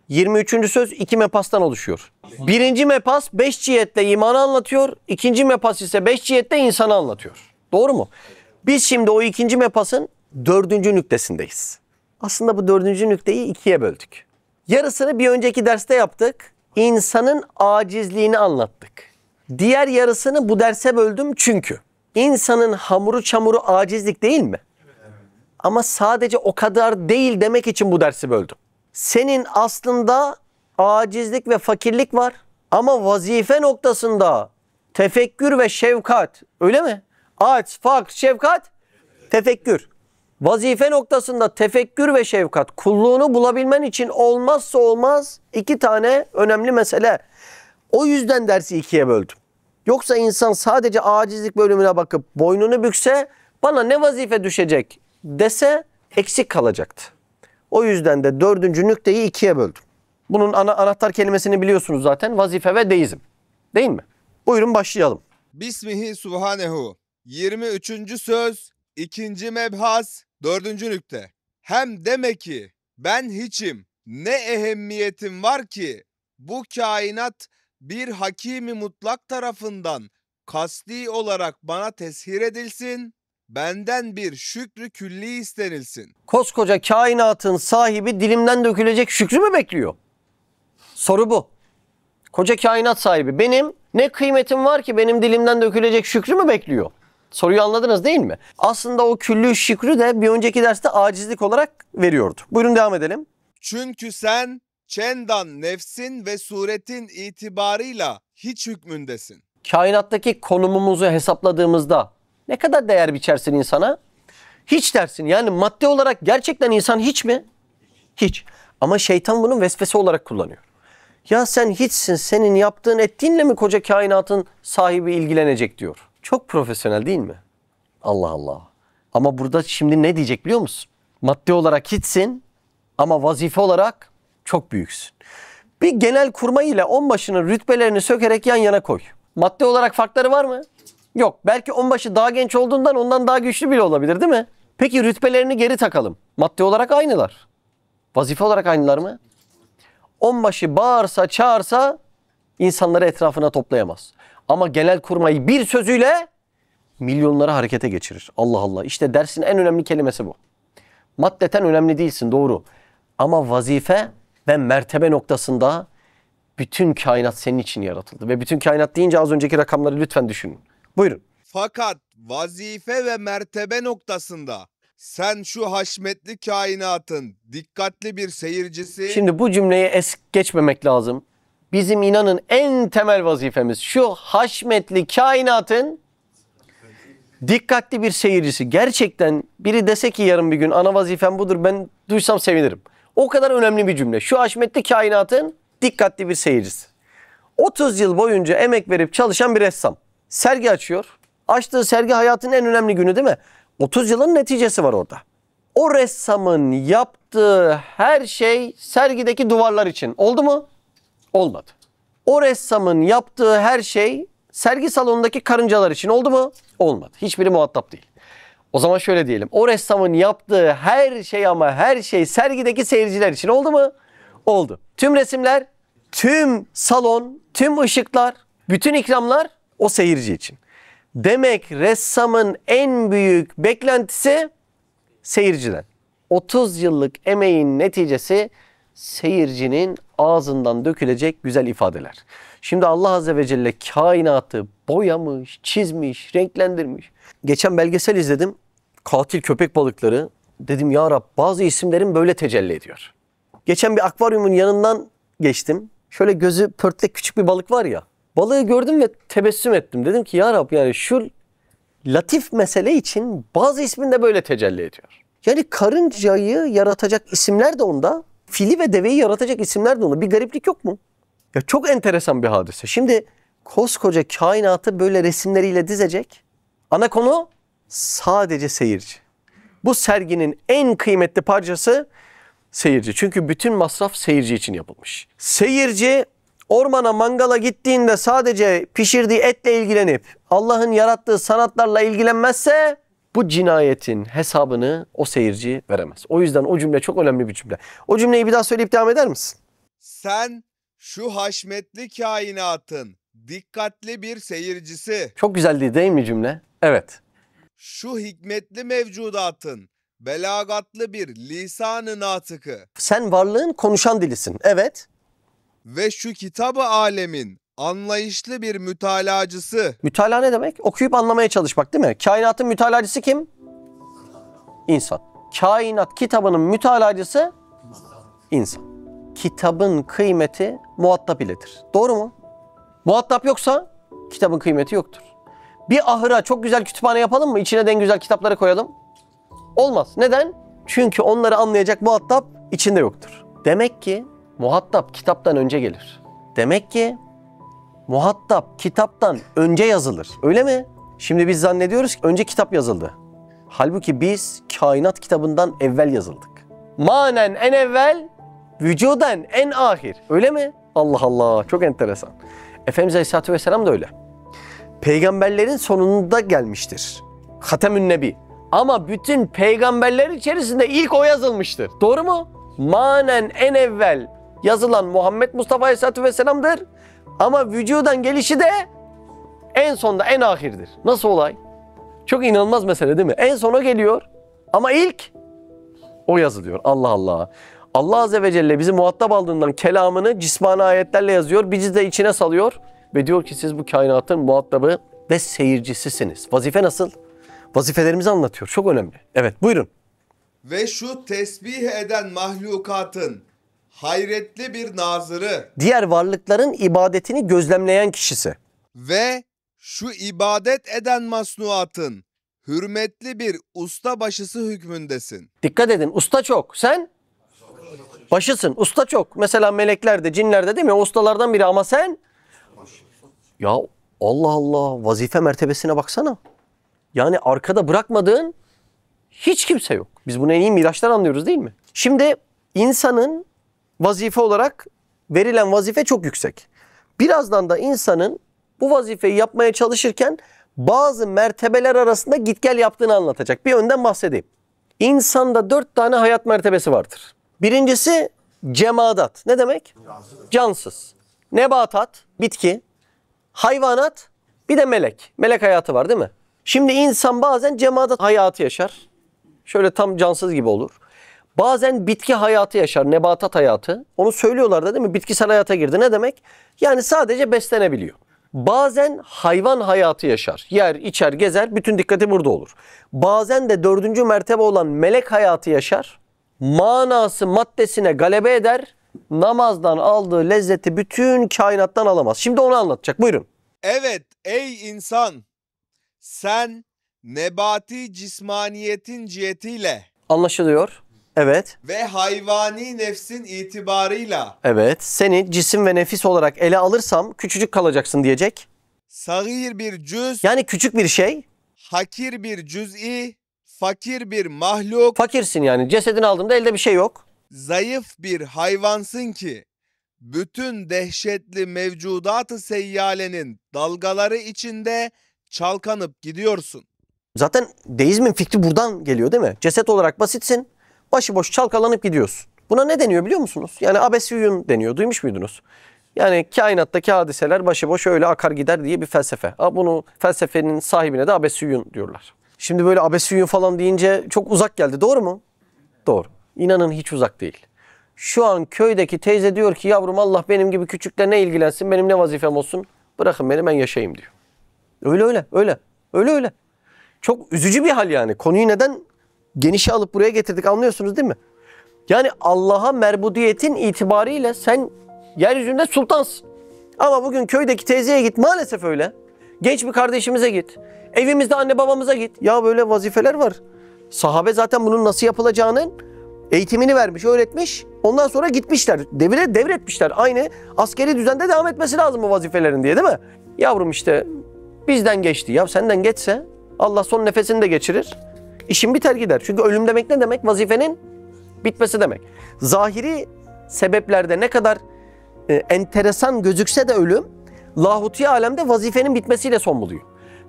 23. söz 2 mepastan oluşuyor. Birinci mepas 5 cihette imanı anlatıyor. İkinci mepas ise 5 cihette insanı anlatıyor. Doğru mu? Biz şimdi o ikinci mepasın 4. nüktesindeyiz. Aslında bu 4. nükteyi 2'ye böldük. Yarısını bir önceki derste yaptık. İnsanın acizliğini anlattık. Diğer yarısını bu derse böldüm çünkü insanın hamuru çamuru acizlik değil mi? Ama sadece o kadar değil demek için bu dersi böldüm. Senin aslında acizlik ve fakirlik var ama vazife noktasında tefekkür ve şefkat, öyle mi? Aciz, fakr, şefkat, tefekkür. Vazife noktasında tefekkür ve şefkat, kulluğunu bulabilmen için olmazsa olmaz 2 tane önemli mesele. O yüzden dersi 2'ye böldüm. Yoksa insan sadece acizlik bölümüne bakıp boynunu bükse, bana ne vazife düşecek dese eksik kalacaktı. O yüzden de 4. nükteyi 2'ye böldüm. Bunun anahtar kelimesini biliyorsunuz zaten. Vazife ve deizm. Değil mi? Buyurun başlayalım. Bismihi Subhanehu. 23. söz, 2. mebhas, 4. nükte. Hem deme ki ben hiçim, ne ehemmiyetim var ki bu kainat bir hakimi mutlak tarafından kasti olarak bana teshir edilsin, benden bir şükrü külli istenilsin. Koskoca kainatın sahibi dilimden dökülecek şükrü mü bekliyor? Soru bu. Koca kainat sahibi benim ne kıymetim var ki benim dilimden dökülecek şükrü mü bekliyor? Soruyu anladınız değil mi? Aslında o küllü şükrü de bir önceki derste acizlik olarak veriyordu. Buyurun devam edelim. Çünkü sen çendan nefsin ve suretin itibarıyla hiç hükmündesin. Kainattaki konumumuzu hesapladığımızda ne kadar değer biçersin insana? Hiç dersin. Yani madde olarak gerçekten insan hiç mi? Hiç. Ama şeytan bunu vesvese olarak kullanıyor. Ya sen hiçsin, senin yaptığın ettiğinle mi koca kainatın sahibi ilgilenecek diyor. Çok profesyonel değil mi? Allah Allah. Ama burada şimdi ne diyecek biliyor musun? Madde olarak hiçsin ama vazife olarak çok büyüksün. Bir genel kurma ile onbaşının rütbelerini sökerek yan yana koy. Madde olarak farkları var mı? Yok. Belki onbaşı daha genç olduğundan ondan daha güçlü bile olabilir değil mi? Peki rütbelerini geri takalım. Madde olarak aynılar. Vazife olarak aynılar mı? Onbaşı bağırsa çağırsa insanları etrafına toplayamaz. Ama genel kurmayı bir sözüyle milyonları harekete geçirir. Allah Allah. İşte dersin en önemli kelimesi bu. Maddeten önemli değilsin, doğru. Ama vazife ve mertebe noktasında bütün kainat senin için yaratıldı. Ve bütün kainat deyince az önceki rakamları lütfen düşünün. Buyurun. Fakat vazife ve mertebe noktasında sen şu haşmetli kainatın dikkatli bir seyircisi... Şimdi bu cümleyi es geçmemek lazım. Bizim inanın en temel vazifemiz şu haşmetli kainatın dikkatli bir seyircisi. Gerçekten biri dese ki yarın bir gün ana vazifem budur, ben duysam sevinirim. O kadar önemli bir cümle. Şu haşmetli kainatın dikkatli bir seyircisi. 30 yıl boyunca emek verip çalışan bir ressam. Sergi açıyor. Açtığı sergi hayatın en önemli günü değil mi? 30 yılın neticesi var orada. O ressamın yaptığı her şey sergideki duvarlar için. Oldu mu? Olmadı. O ressamın yaptığı her şey sergi salonundaki karıncalar için. Oldu mu? Olmadı. Hiçbiri muhatap değil. O zaman şöyle diyelim. O ressamın yaptığı her şey ama her şey sergideki seyirciler için. Oldu mu? Oldu. Tüm resimler, tüm salon, tüm ışıklar, bütün ikramlar o seyirci için. Demek ressamın en büyük beklentisi seyirciden. 30 yıllık emeğin neticesi seyircinin ağzından dökülecek güzel ifadeler. Şimdi Allah Azze ve Celle kainatı boyamış, çizmiş, renklendirmiş. Geçen belgesel izledim. Katil köpek balıkları. Dedim ya Rab, bazı isimlerin böyle tecelli ediyor. Geçen bir akvaryumun yanından geçtim. Şöyle gözü pörtlek küçük bir balık var ya. Balığı gördüm ve tebessüm ettim. Dedim ki ya Rab, yani şu latif mesele için bazı ismin de böyle tecelli ediyor. Yani karıncayı yaratacak isimler de onda. Fili ve deveyi yaratacak isimler de onda. Bir gariplik yok mu? Ya çok enteresan bir hadise. Şimdi koskoca kainatı böyle resimleriyle dizecek. Ana konu sadece seyirci. Bu serginin en kıymetli parçası seyirci. Çünkü bütün masraf seyirci için yapılmış. Seyirci ormana, mangala gittiğinde sadece pişirdiği etle ilgilenip Allah'ın yarattığı sanatlarla ilgilenmezse bu cinayetin hesabını o seyirci veremez. O yüzden o cümle çok önemli bir cümle. O cümleyi bir daha söyleyip devam eder misin? Sen şu haşmetli kainatın dikkatli bir seyircisi. Çok güzeldi değil mi cümle? Evet. Şu hikmetli mevcudatın belagatlı bir lisan-ı natıkı. Sen varlığın konuşan dilisin. Evet. Ve şu kitab-ı alemin anlayışlı bir mütalacısı. Mütalaa ne demek? Okuyup anlamaya çalışmak değil mi? Kainatın mütalacısı kim? İnsan. Kainat kitabının mütalacısı insan. Kitabın kıymeti muhatap iledir. Doğru mu? Muhatap yoksa kitabın kıymeti yoktur. Bir ahıra çok güzel kütüphane yapalım mı? İçine de en güzel kitapları koyalım. Olmaz. Neden? Çünkü onları anlayacak muhatap içinde yoktur. Demek ki muhatap kitaptan önce gelir. Demek ki Muhatap kitaptan önce yazılır. Öyle mi? Şimdi biz zannediyoruz ki önce kitap yazıldı. Halbuki biz kainat kitabından evvel yazıldık. Manen en evvel, vücuden en ahir. Öyle mi? Allah Allah, çok enteresan. Efendimiz Aleyhisselatü Vesselam da öyle. Peygamberlerin sonunda gelmiştir. Hatemün Nebi. Ama bütün peygamberler içerisinde ilk o yazılmıştır. Doğru mu? Manen en evvel yazılan Muhammed Mustafa Aleyhisselatü Vesselam'dır. Ama vücudan gelişi de en sonda, en ahirdir. Nasıl olay? Çok inanılmaz mesele değil mi? En sona geliyor ama ilk o yazılıyor. Allah Allah. Allah Azze ve Celle bizi muhatap aldığından kelamını cismani ayetlerle yazıyor. Bizi de içine salıyor ve diyor ki siz bu kainatın muhatabı ve seyircisisiniz. Vazife nasıl? Vazifelerimizi anlatıyor. Çok önemli. Evet, buyurun. Ve şu tesbih eden mahlukatın hayretli bir nazırı Diğer varlıkların ibadetini gözlemleyen kişisi. ve şu ibadet eden masnuatın hürmetli bir ustabaşısı hükmündesin. Dikkat edin, usta çok. Sen başısın. Usta çok. Mesela meleklerde, cinlerde değil mi? O ustalardan biri ama sen ya Allah Allah, vazife mertebesine baksana. Yani arkada bırakmadığın hiç kimse yok. Biz bunu en iyi Miraç'tan anlıyoruz değil mi? Şimdi insanın vazife olarak verilen vazife çok yüksek. Birazdan da insanın bu vazifeyi yapmaya çalışırken bazı mertebeler arasında git gel yaptığını anlatacak. Bir önden bahsedeyim. İnsanda 4 tane hayat mertebesi vardır. Birincisi cemadat. Ne demek? Cansız. Nebatat, bitki, hayvanat, bir de melek. Melek hayatı var değil mi? Şimdi insan bazen cemadat hayatı yaşar. Şöyle tam cansız gibi olur. Bazen bitki hayatı yaşar, nebatat hayatı. Onu söylüyorlar da değil mi? Bitkisel hayata girdi. Ne demek? Yani sadece beslenebiliyor. Bazen hayvan hayatı yaşar. Yer, içer, gezer. Bütün dikkati burada olur. Bazen de 4. mertebe olan melek hayatı yaşar. Manası maddesine galebe eder. Namazdan aldığı lezzeti bütün kainattan alamaz. Şimdi onu anlatacak. Buyurun. Evet ey insan, sen nebati cismaniyetin cihetiyle Anlaşılıyor. Evet. ve hayvani nefsin itibarıyla Evet. Seni cisim ve nefis olarak ele alırsam küçücük kalacaksın diyecek. sagir bir cüz, Yani küçük bir şey. hakir bir cüz'i, fakir bir mahluk, Fakirsin yani. Cesedini aldığında elde bir şey yok. zayıf bir hayvansın ki bütün dehşetli mevcudat-ı seyyalenin dalgaları içinde çalkanıp gidiyorsun. Zaten deizmin fikri buradan geliyor değil mi? Ceset olarak basitsin. Başıboş çalkalanıp gidiyorsun. Buna ne deniyor biliyor musunuz? Yani abesüyün deniyor. Duymuş muydunuz? Yani kainattaki hadiseler başıboş öyle akar gider diye bir felsefe. Bunu felsefenin sahibine de abesüyün diyorlar. Şimdi böyle abesüyün falan deyince çok uzak geldi. Doğru mu? Doğru. İnanın hiç uzak değil. Şu an köydeki teyze diyor ki yavrum Allah benim gibi küçükler ne ilgilensin, benim ne vazifem olsun. Bırakın beni ben yaşayayım diyor. Öyle. Çok üzücü bir hal yani. Konuyu neden genişe alıp buraya getirdik anlıyorsunuz değil mi? Yani Allah'a merbudiyetin itibariyle sen yeryüzünde sultansın. Ama bugün köydeki teyzeye git, maalesef öyle. Genç bir kardeşimize git. Evimizde anne babamıza git. Ya böyle vazifeler var. Sahabe zaten bunun nasıl yapılacağının eğitimini vermiş, öğretmiş. Ondan sonra gitmişler. Devretmişler. Aynı askeri düzende devam etmesi lazım bu vazifelerin diye değil mi? Yavrum işte bizden geçti. Ya senden geçse Allah son nefesini de geçirir. İşin biter gider. Çünkü ölüm demek ne demek? Vazifenin bitmesi demek. Zahiri sebeplerde ne kadar enteresan gözükse de ölüm, lahuti alemde vazifenin bitmesiyle son buluyor.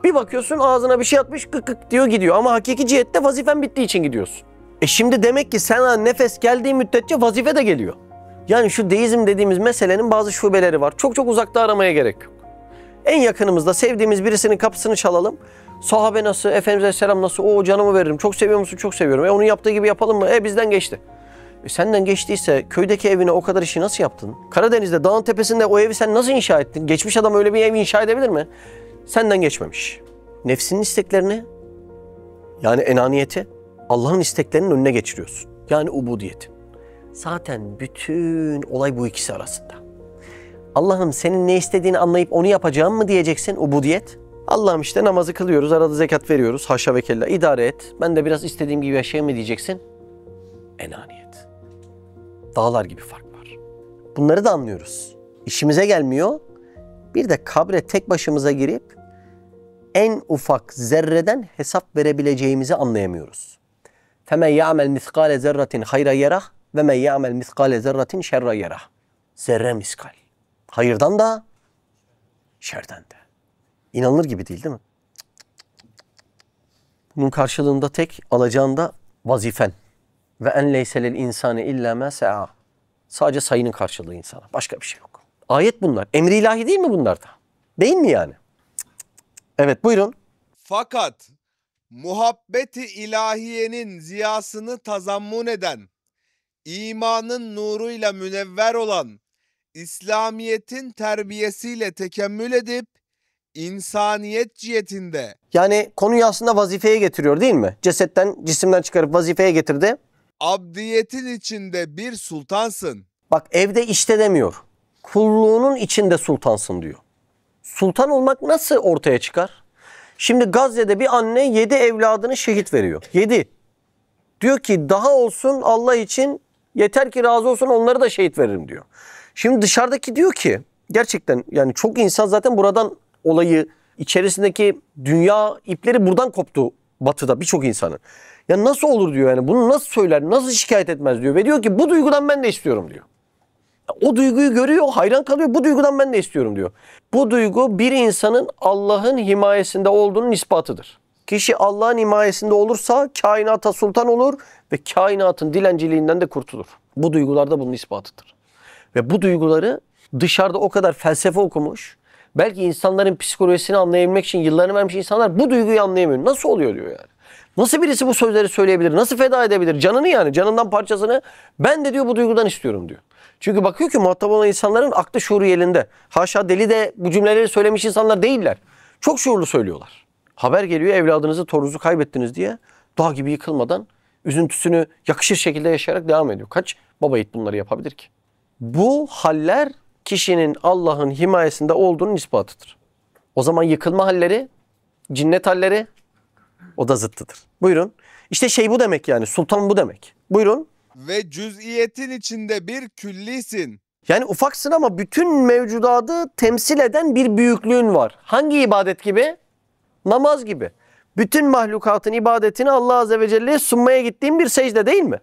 Bir bakıyorsun ağzına bir şey atmış kık kık diyor gidiyor ama hakiki cihette vazifen bittiği için gidiyorsun. Şimdi demek ki sana nefes geldiği müddetçe vazife de geliyor. Yani şu deizm dediğimiz meselenin bazı şubeleri var. Çok çok uzakta aramaya gerek yok. En yakınımızda sevdiğimiz birisinin kapısını çalalım. Sahabe nasıl, Efendimiz Aleyhisselam nasıl, o canımı veririm, çok seviyor musun, çok seviyorum. Onun yaptığı gibi yapalım mı? Bizden geçti. Senden geçtiyse köydeki evine o kadar işi nasıl yaptın? Karadeniz'de dağın tepesinde o evi sen nasıl inşa ettin? Geçmiş adam öyle bir ev inşa edebilir mi? Senden geçmemiş. Nefsinin isteklerini, yani enaniyeti, Allah'ın isteklerinin önüne geçiriyorsun. Yani ubudiyeti. Zaten bütün olay bu ikisi arasında. Allah'ım senin ne istediğini anlayıp onu yapacağım mı diyeceksin, ubudiyet. Allah'ım işte namazı kılıyoruz, arada zekat veriyoruz, haşa ve kella, idare et. Ben de biraz istediğim gibi yaşayayım mı diyeceksin. Enaniyet. Dağlar gibi fark var. Bunları da anlıyoruz. İşimize gelmiyor. Bir de kabre tek başımıza girip en ufak zerreden hesap verebileceğimizi anlayamıyoruz. فَمَنْ يَعْمَلْ مِثْقَالَ زَرَّةٍ خَيْرًا يَرَهُ وَمَنْ يَعْمَلْ مِثْقَالَ زَرَّةٍ شَرًّا يَرَهُ. Zerre miskal. Hayırdan da, şerden de. İnanılır gibi değil mi? Bunun karşılığında tek alacağın da vazifen. Ve en leyselel insane illa ma sa'a. Sadece sayının karşılığı insana. Başka bir şey yok. Ayet bunlar. Emri ilahi değil mi bunlar da? Değil mi yani? Evet, buyurun. Fakat muhabbeti ilahiyenin ziyasını tazammun eden, imanın nuruyla münevver olan, İslamiyet'in terbiyesiyle tekemmül edip, insaniyet cihetinde Yani konuyu aslında vazifeye getiriyor değil mi? Cesetten, cisimden çıkarıp vazifeye getirdi. abdiyetin içinde bir sultansın. Bak evde işte demiyor. Kulluğunun içinde sultansın diyor. Sultan olmak nasıl ortaya çıkar? Şimdi Gazze'de bir anne 7 evladını şehit veriyor. 7. Diyor ki daha olsun Allah için, yeter ki razı olsun, onları da şehit veririm diyor. Şimdi dışarıdaki diyor ki gerçekten yani çok insan zaten buradan olayı, içerisindeki dünya ipleri buradan koptu batıda birçok insanın. Ya nasıl olur diyor, yani bunu nasıl söyler, nasıl şikayet etmez diyor. Ve diyor ki bu duygudan ben de istiyorum diyor. O duyguyu görüyor, hayran kalıyor, bu duygudan ben de istiyorum diyor. Bu duygu bir insanın Allah'ın himayesinde olduğunun ispatıdır. Kişi Allah'ın himayesinde olursa kainata sultan olur ve kainatın dilenciliğinden de kurtulur. Bu duygular da bunun ispatıdır. Ve bu duyguları dışarıda o kadar felsefe okumuş, belki insanların psikolojisini anlayabilmek için yıllarını vermiş insanlar bu duyguyu anlayamıyor. Nasıl oluyor diyor yani. Nasıl birisi bu sözleri söyleyebilir? Nasıl feda edebilir? Canını, yani canından parçasını ben de diyor bu duygudan istiyorum diyor. Çünkü bakıyor ki muhatap olan insanların aklı şuuru yerinde. Haşa deli de bu cümleleri söylemiş insanlar değiller. Çok şuurlu söylüyorlar. Haber geliyor evladınızı, torunuzu kaybettiniz diye dağ gibi yıkılmadan üzüntüsünü yakışır şekilde yaşayarak devam ediyor. Kaç baba yiğit bunları yapabilir ki? Bu haller kişinin Allah'ın himayesinde olduğunun ispatıdır. O zaman yıkılma halleri, cinnet halleri o da zıttıdır. Buyurun. İşte şey bu demek yani, sultan bu demek. Buyurun. Ve cüz'iyetin içinde bir küllisin. Yani ufaksın ama bütün mevcudatı temsil eden bir büyüklüğün var. Hangi ibadet gibi? Namaz gibi. Bütün mahlukatın ibadetini Allah Azze ve Celle'ye sunmaya gittiğin bir secde değil mi?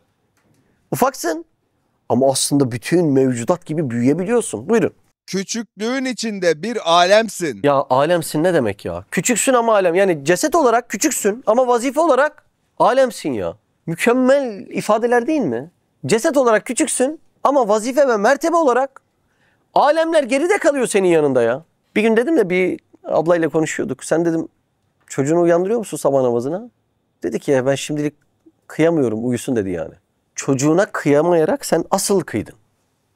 Ufaksın ama aslında bütün mevcudat gibi büyüyebiliyorsun. Buyurun. Küçüklüğün içinde bir alemsin. Ya alemsin ne demek ya? Küçüksün ama alem. Yani ceset olarak küçüksün ama vazife olarak alemsin ya. Mükemmel ifadeler değil mi? Ceset olarak küçüksün ama vazife ve mertebe olarak alemler geride kalıyor senin yanında ya. Bir gün dedim de bir ablayla konuşuyorduk. Sen dedim çocuğunu uyandırıyor musun sabah namazına? Dedi ki ya ben şimdilik kıyamıyorum, uyusun dedi yani. Çocuğuna kıyamayarak sen asıl kıydın.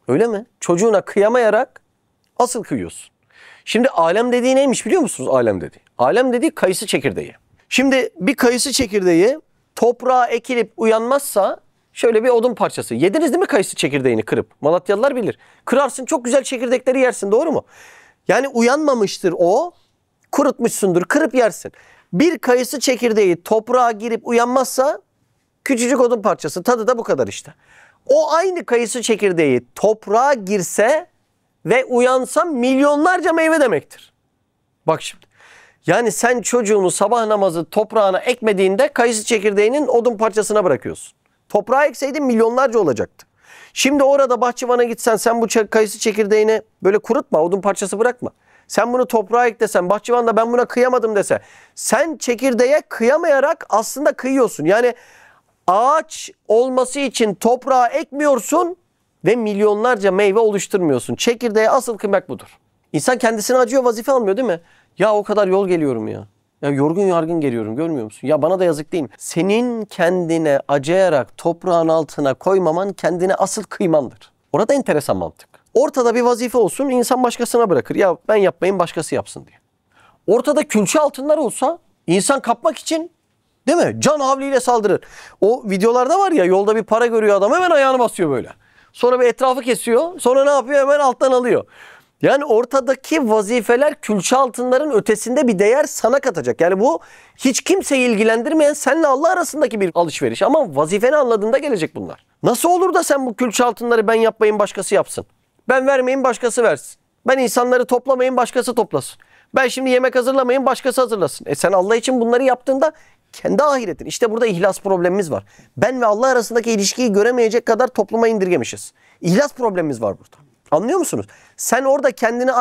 Öyle mi? Çocuğuna kıyamayarak asıl kıyıyorsun. Şimdi alem dediği neymiş biliyor musunuz alem dediği? Alem dediği kayısı çekirdeği. Şimdi bir kayısı çekirdeği toprağa ekilip uyanmazsa şöyle bir odun parçası. Yediniz değil mi kayısı çekirdeğini kırıp? Malatyalılar bilir. Kırarsın çok güzel çekirdekleri yersin, doğru mu? Yani uyanmamıştır o. Kurutmuşsundur, kırıp yersin. Bir kayısı çekirdeği toprağa girip uyanmazsa küçücük odun parçası. Tadı da bu kadar işte. O aynı kayısı çekirdeği toprağa girse ve uyansa milyonlarca meyve demektir. Bak şimdi. Yani sen çocuğunu sabah namazı toprağına ekmediğinde kayısı çekirdeğinin odun parçasına bırakıyorsun. Toprağa ekseydin milyonlarca olacaktı. Şimdi orada bahçıvana gitsen sen bu kayısı çekirdeğini böyle kurutma, odun parçası bırakma. Sen bunu toprağa ek desen, bahçıvan da ben buna kıyamadım dese, sen çekirdeğe kıyamayarak aslında kıyıyorsun. Yani ağaç olması için toprağa ekmiyorsun ve milyonlarca meyve oluşturmuyorsun. Çekirdeğe asıl kıymak budur. İnsan kendisine acıyor, vazife almıyor değil mi? Ya o kadar yol geliyorum ya. Ya yorgun yargın geliyorum, görmüyor musun? Ya bana da yazık değil mi? Senin kendine acıyarak toprağın altına koymaman kendine asıl kıymandır. Orada enteresan mantık. Ortada bir vazife olsun, insan başkasına bırakır. Ya ben yapmayayım, başkası yapsın diye. Ortada külçe altınlar olsa insan kapmak için, değil mi? Can havliyle saldırır. O videolarda var ya, yolda bir para görüyor adam, hemen ayağını basıyor böyle. Sonra bir etrafı kesiyor. Sonra ne yapıyor? Hemen alttan alıyor. Yani ortadaki vazifeler külçe altınların ötesinde bir değer sana katacak. Yani bu hiç kimseyi ilgilendirmeyen seninle Allah arasındaki bir alışveriş. Ama vazifeni anladığında gelecek bunlar. Nasıl olur da sen bu külçe altınları ben yapmayayım başkası yapsın? Ben vermeyeyim başkası versin. Ben insanları toplamayın, başkası toplasın. Ben şimdi yemek hazırlamayın, başkası hazırlasın. Sen Allah için bunları yaptığında kendi ahiretin. İşte burada ihlas problemimiz var. Ben ve Allah arasındaki ilişkiyi göremeyecek kadar topluma indirgemişiz. İhlas problemimiz var burada. Anlıyor musunuz? Sen orada kendini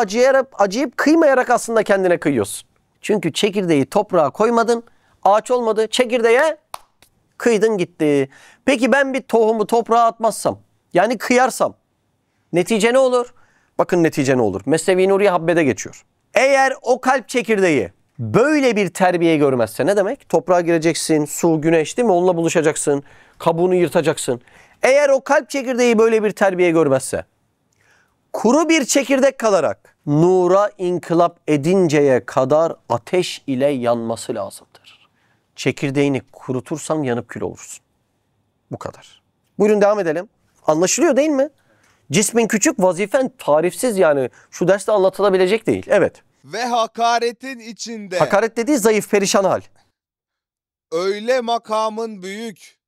acıyıp kıymayarak aslında kendine kıyıyorsun. Çünkü çekirdeği toprağa koymadın, ağaç olmadı, çekirdeğe kıydın gitti. Peki ben bir tohumu toprağa atmazsam, yani kıyarsam, netice ne olur? Bakın netice ne olur? Mesnevi Nuriye Habbe'de geçiyor. Eğer o kalp çekirdeği böyle bir terbiye görmezse ne demek? Toprağa gireceksin, su, güneş değil mi? Onunla buluşacaksın, kabuğunu yırtacaksın. Eğer o kalp çekirdeği böyle bir terbiye görmezse, kuru bir çekirdek kalarak nura inkılap edinceye kadar ateş ile yanması lazımdır. Çekirdeğini kurutursan yanıp kül olursun. Bu kadar. Buyurun devam edelim. Anlaşılıyor değil mi? Cismin küçük, vazifen tarifsiz, yani şu derste anlatılabilecek değil. Evet. Ve hakaretin içinde Hakaret dediği zayıf, perişan hal. öyle makamın büyük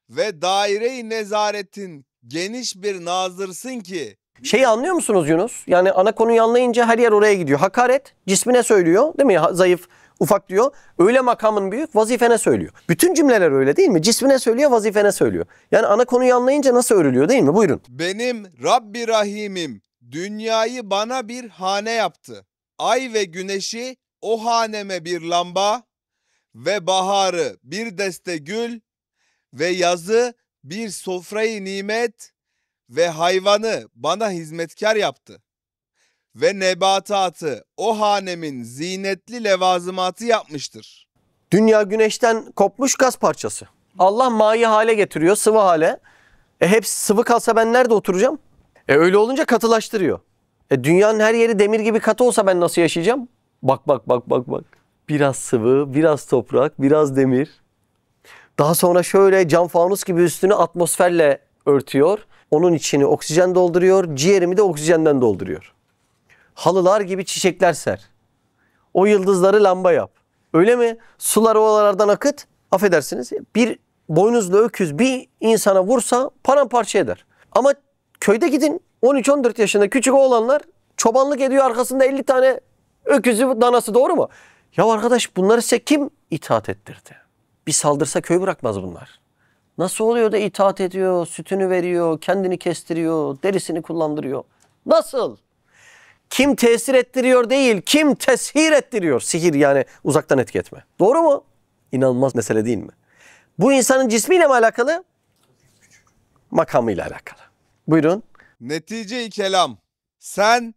ve daire-i nezaretin geniş bir nazırsın ki Şeyi anlıyor musunuz Yunus? Yani ana konuyu anlayınca her yer oraya gidiyor. Hakaret cismine söylüyor değil mi? Zayıf, ufak diyor. Öyle makamın büyük, vazifene söylüyor. Bütün cümleler öyle değil mi? Cismine söylüyor, vazifene söylüyor. Yani ana konuyu anlayınca nasıl örülüyor değil mi? Buyurun. benim Rabbi Rahim'im dünyayı bana bir hane yaptı. Ay ve güneşi o haneme bir lamba ve baharı bir deste gül ve yazı bir sofrayı nimet ve hayvanı bana hizmetkar yaptı. Ve nebatatı o hanemin zinetli levazımatı yapmıştır. Dünya güneşten kopmuş gaz parçası. Allah mayı hale getiriyor, sıvı hale. Hepsi sıvı kalsa ben nerede oturacağım? Öyle olunca katılaştırıyor. Dünyanın her yeri demir gibi katı olsa ben nasıl yaşayacağım? Bak. Biraz sıvı, biraz toprak, biraz demir. Daha sonra şöyle cam fanus gibi üstünü atmosferle örtüyor. Onun içini oksijen dolduruyor, ciğerimi de oksijenden dolduruyor. Halılar gibi çiçekler ser. O yıldızları lamba yap. Öyle mi? Suları oralardan akıt. Affedersiniz. Bir boynuzlu öküz bir insana vursa paramparça eder. Ama köyde gidin 13-14 yaşında küçük oğlanlar çobanlık ediyor, arkasında 50 tane öküzü danası, doğru mu? Ya arkadaş, bunları size kim itaat ettirdi? Bir saldırsa köy bırakmaz bunlar. Nasıl oluyor da itaat ediyor, sütünü veriyor, kendini kestiriyor, derisini kullandırıyor? Nasıl? Kim tesir ettiriyor değil, kim teshir ettiriyor. Sihir, yani uzaktan etki etme. Doğru mu? İnanılmaz mesele değil mi? Bu insanın cismiyle mi alakalı? Makamıyla alakalı. Buyurun. Netice-i kelam, sen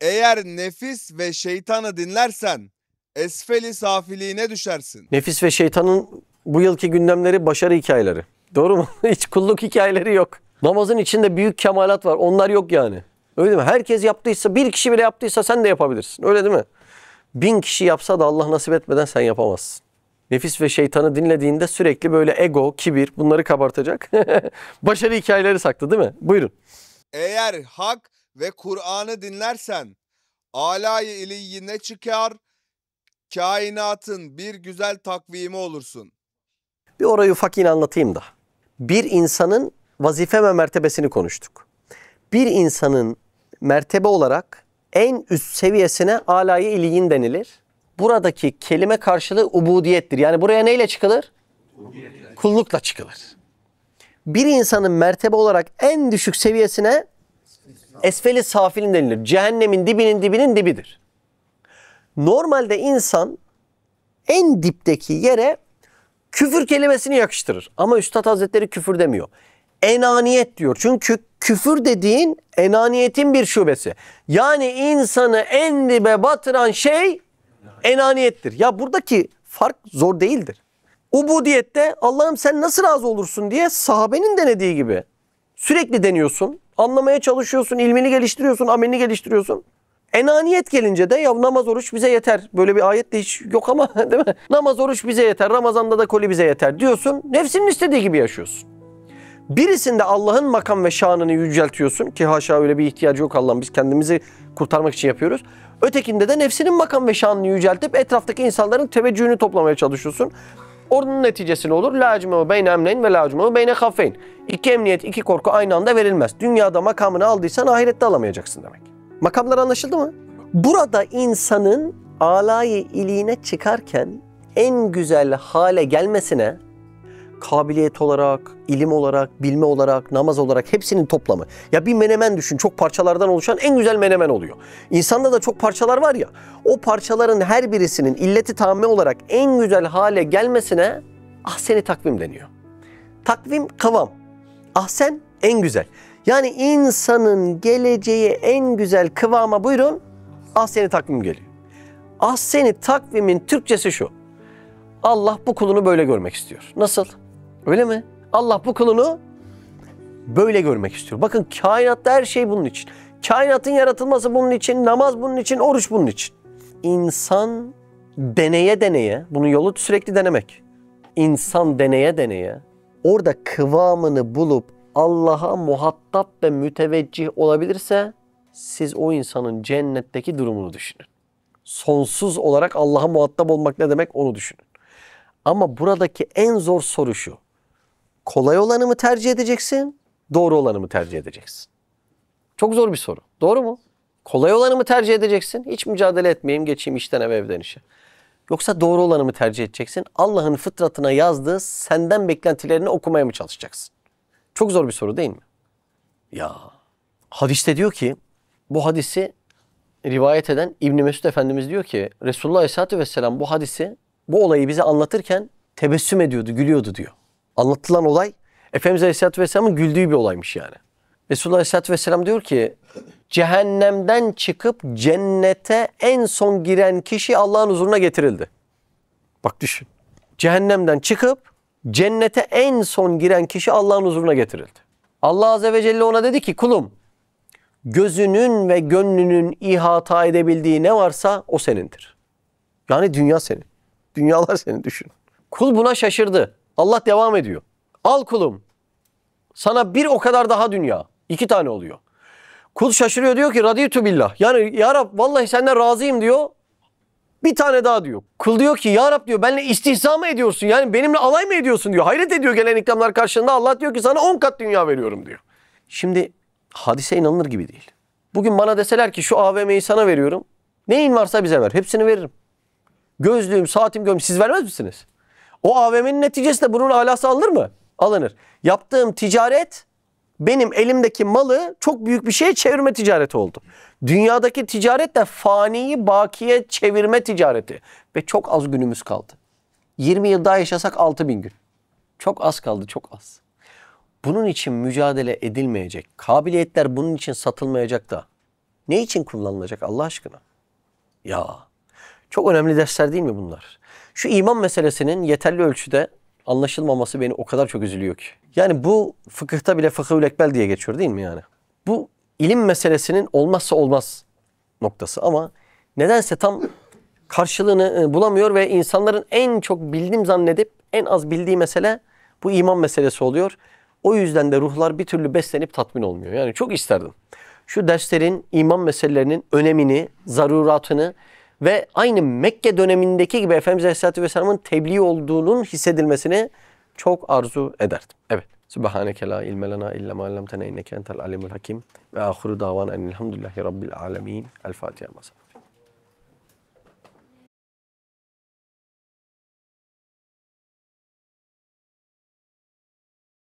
eğer nefis ve şeytanı dinlersen esfeli safiliğine düşersin. Nefis ve şeytanın bu yılki gündemleri başarı hikayeleri. Doğru mu? Hiç kulluk hikayeleri yok. Namazın içinde büyük kemalat var. Onlar yok yani. Öyle değil mi? Herkes yaptıysa, bir kişi bile yaptıysa sen de yapabilirsin. Öyle değil mi? 1000 kişi yapsa da Allah nasip etmeden sen yapamazsın. Nefis ve şeytanı dinlediğinde sürekli böyle ego, kibir, bunları kabartacak. Başarı hikayeleri saklı değil mi? Buyurun. Eğer hak ve Kur'an'ı dinlersen alay-ı iliyyine çıkar, kainatın bir güzel takvimi olursun. Bir orayı ufak yine anlatayım da. Bir insanın vazife ve mertebesini konuştuk. Bir insanın mertebe olarak en üst seviyesine alay-ı iliyyin denilir. Buradaki kelime karşılığı ubudiyettir. Yani buraya neyle çıkılır? Kullukla çıkılır. Bir insanın mertebe olarak en düşük seviyesine esfeli safilin denilir. Cehennemin dibinin dibidir. Normalde insan en dipteki yere küfür kelimesini yakıştırır. Ama Üstad Hazretleri küfür demiyor. Enaniyet diyor. Çünkü küfür dediğin enaniyetin bir şubesi. Yani insanı en dibe batıran şey enaniyettir. Ya buradaki fark zor değildir. Ubudiyette Allah'ım sen nasıl razı olursun diye sahabenin denediği gibi sürekli deniyorsun. Anlamaya çalışıyorsun, ilmini geliştiriyorsun, amelini geliştiriyorsun. Enaniyet gelince de ya namaz oruç bize yeter. Böyle bir ayet de hiç yok ama değil mi? Namaz oruç bize yeter, Ramazan'da da koli bize yeter diyorsun. Nefsinin istediği gibi yaşıyorsun. Birisinde Allah'ın makam ve şanını yüceltiyorsun ki haşa öyle bir ihtiyacı yok Allah'ın. Biz kendimizi kurtarmak için yapıyoruz. Ötekinde de nefsinin makam ve şanını yüceltip etraftaki insanların teveccühünü toplamaya çalışıyorsun. Onun neticesi ne olur? La ecme'u beyne emneyn ve la ecme'u beyne haffeyn. İki emniyet, iki korku aynı anda verilmez. Dünyada makamını aldıysan ahirette alamayacaksın demek. Makamlar anlaşıldı mı? Burada insanın alayı iliğine çıkarken en güzel hale gelmesine kabiliyet olarak, ilim olarak, bilme olarak, namaz olarak hepsinin toplamı. Ya bir menemen düşün, çok parçalardan oluşan en güzel menemen oluyor. İnsanda da çok parçalar var ya, o parçaların her birisinin illeti tamme olarak en güzel hale gelmesine ahsen-i takvim deniyor. Takvim kıvam, ahsen en güzel. Yani insanın geleceği en güzel kıvama buyurun, ahsen-i takvim geliyor. Ahsen-i takvimin Türkçesi şu: Allah bu kulunu böyle görmek istiyor. Nasıl? Öyle mi? Allah bu kulunu böyle görmek istiyor. Bakın kainatta her şey bunun için. Kainatın yaratılması bunun için, namaz bunun için, oruç bunun için. İnsan deneye deneye, bunun yolu sürekli denemek. İnsan deneye deneye orada kıvamını bulup Allah'a muhatap ve müteveccih olabilirse siz o insanın cennetteki durumunu düşünün. Sonsuz olarak Allah'a muhatap olmak ne demek onu düşünün. Ama buradaki en zor soru şu: kolay olanı mı tercih edeceksin, doğru olanı mı tercih edeceksin? Çok zor bir soru. Doğru mu? Kolay olanı mı tercih edeceksin? Hiç mücadele etmeyeyim, geçeyim işten eve, evden işe. Yoksa doğru olanı mı tercih edeceksin? Allah'ın fıtratına yazdığı senden beklentilerini okumaya mı çalışacaksın? Çok zor bir soru değil mi? Ya hadiste diyor ki, bu hadisi rivayet eden İbn Mesud Efendimiz diyor ki, Resulullah Aleyhisselatü Vesselam bu hadisi, bu olayı bize anlatırken tebessüm ediyordu, gülüyordu diyor. Anlatılan olay Efendimiz Aleyhisselatü Vesselam'ın güldüğü bir olaymış yani. Resulullah Aleyhisselatü Vesselam diyor ki, cehennemden çıkıp cennete en son giren kişi Allah'ın huzuruna getirildi. Bak düşün. Cehennemden çıkıp cennete en son giren kişi Allah'ın huzuruna getirildi. Allah Azze ve Celle ona dedi ki, kulum, gözünün ve gönlünün ihata edebildiği ne varsa o senindir. Yani dünya senin. Dünyalar senin, düşün. Kul buna şaşırdı. Allah devam ediyor. Al kulum, sana bir o kadar daha dünya. 2 tane oluyor. Kul şaşırıyor, diyor ki radiyetü billah. Yani ya Rab vallahi senden razıyım diyor. Bir tane daha diyor. Kul diyor ki ya Rab diyor, benimle istihza mı ediyorsun? Yani benimle alay mı ediyorsun diyor. Hayret ediyor gelen ikramlar karşılığında. Allah diyor ki sana 10 kat dünya veriyorum diyor. Şimdi hadise inanılır gibi değil. Bugün bana deseler ki şu AVM'yi sana veriyorum. Neyin varsa bize ver. Hepsini veririm. Gözlüğüm, saatim, gömleğim. Siz vermez misiniz? O AVM'nin neticesinde bunun alası alınır mı? Alınır. Yaptığım ticaret benim elimdeki malı çok büyük bir şeye çevirme ticareti oldu. Dünyadaki ticaret de faniyi bakiye çevirme ticareti. Ve çok az günümüz kaldı. 20 yıl daha yaşasak 6000 gün. Çok az kaldı, çok az. Bunun için mücadele edilmeyecek. Kabiliyetler bunun için satılmayacak da. Ne için kullanılacak Allah aşkına? Ya çok önemli dersler değil mi bunlar? Şu iman meselesinin yeterli ölçüde anlaşılmaması beni o kadar çok üzülüyor ki. Yani bu fıkıhta bile fıkıh-ül ekbel diye geçiyor değil mi yani? Bu ilim meselesinin olmazsa olmaz noktası ama nedense tam karşılığını bulamıyor ve insanların en çok bildiğim zannedip en az bildiği mesele bu iman meselesi oluyor. O yüzden de ruhlar bir türlü beslenip tatmin olmuyor. Yani çok isterdim şu derslerin iman meselelerinin önemini, zaruratını ve aynı Mekke dönemindeki gibi Efendimiz Aleyhisselatü Vesselam'ın tebliğ olduğunun hissedilmesini çok arzu ederdim. Evet. Subhaneke la ilme lena illa ma allamtena inneke entel alimul hakim ve ahiru davan enelhamdülillahi rabbil alamin. El Fatiha.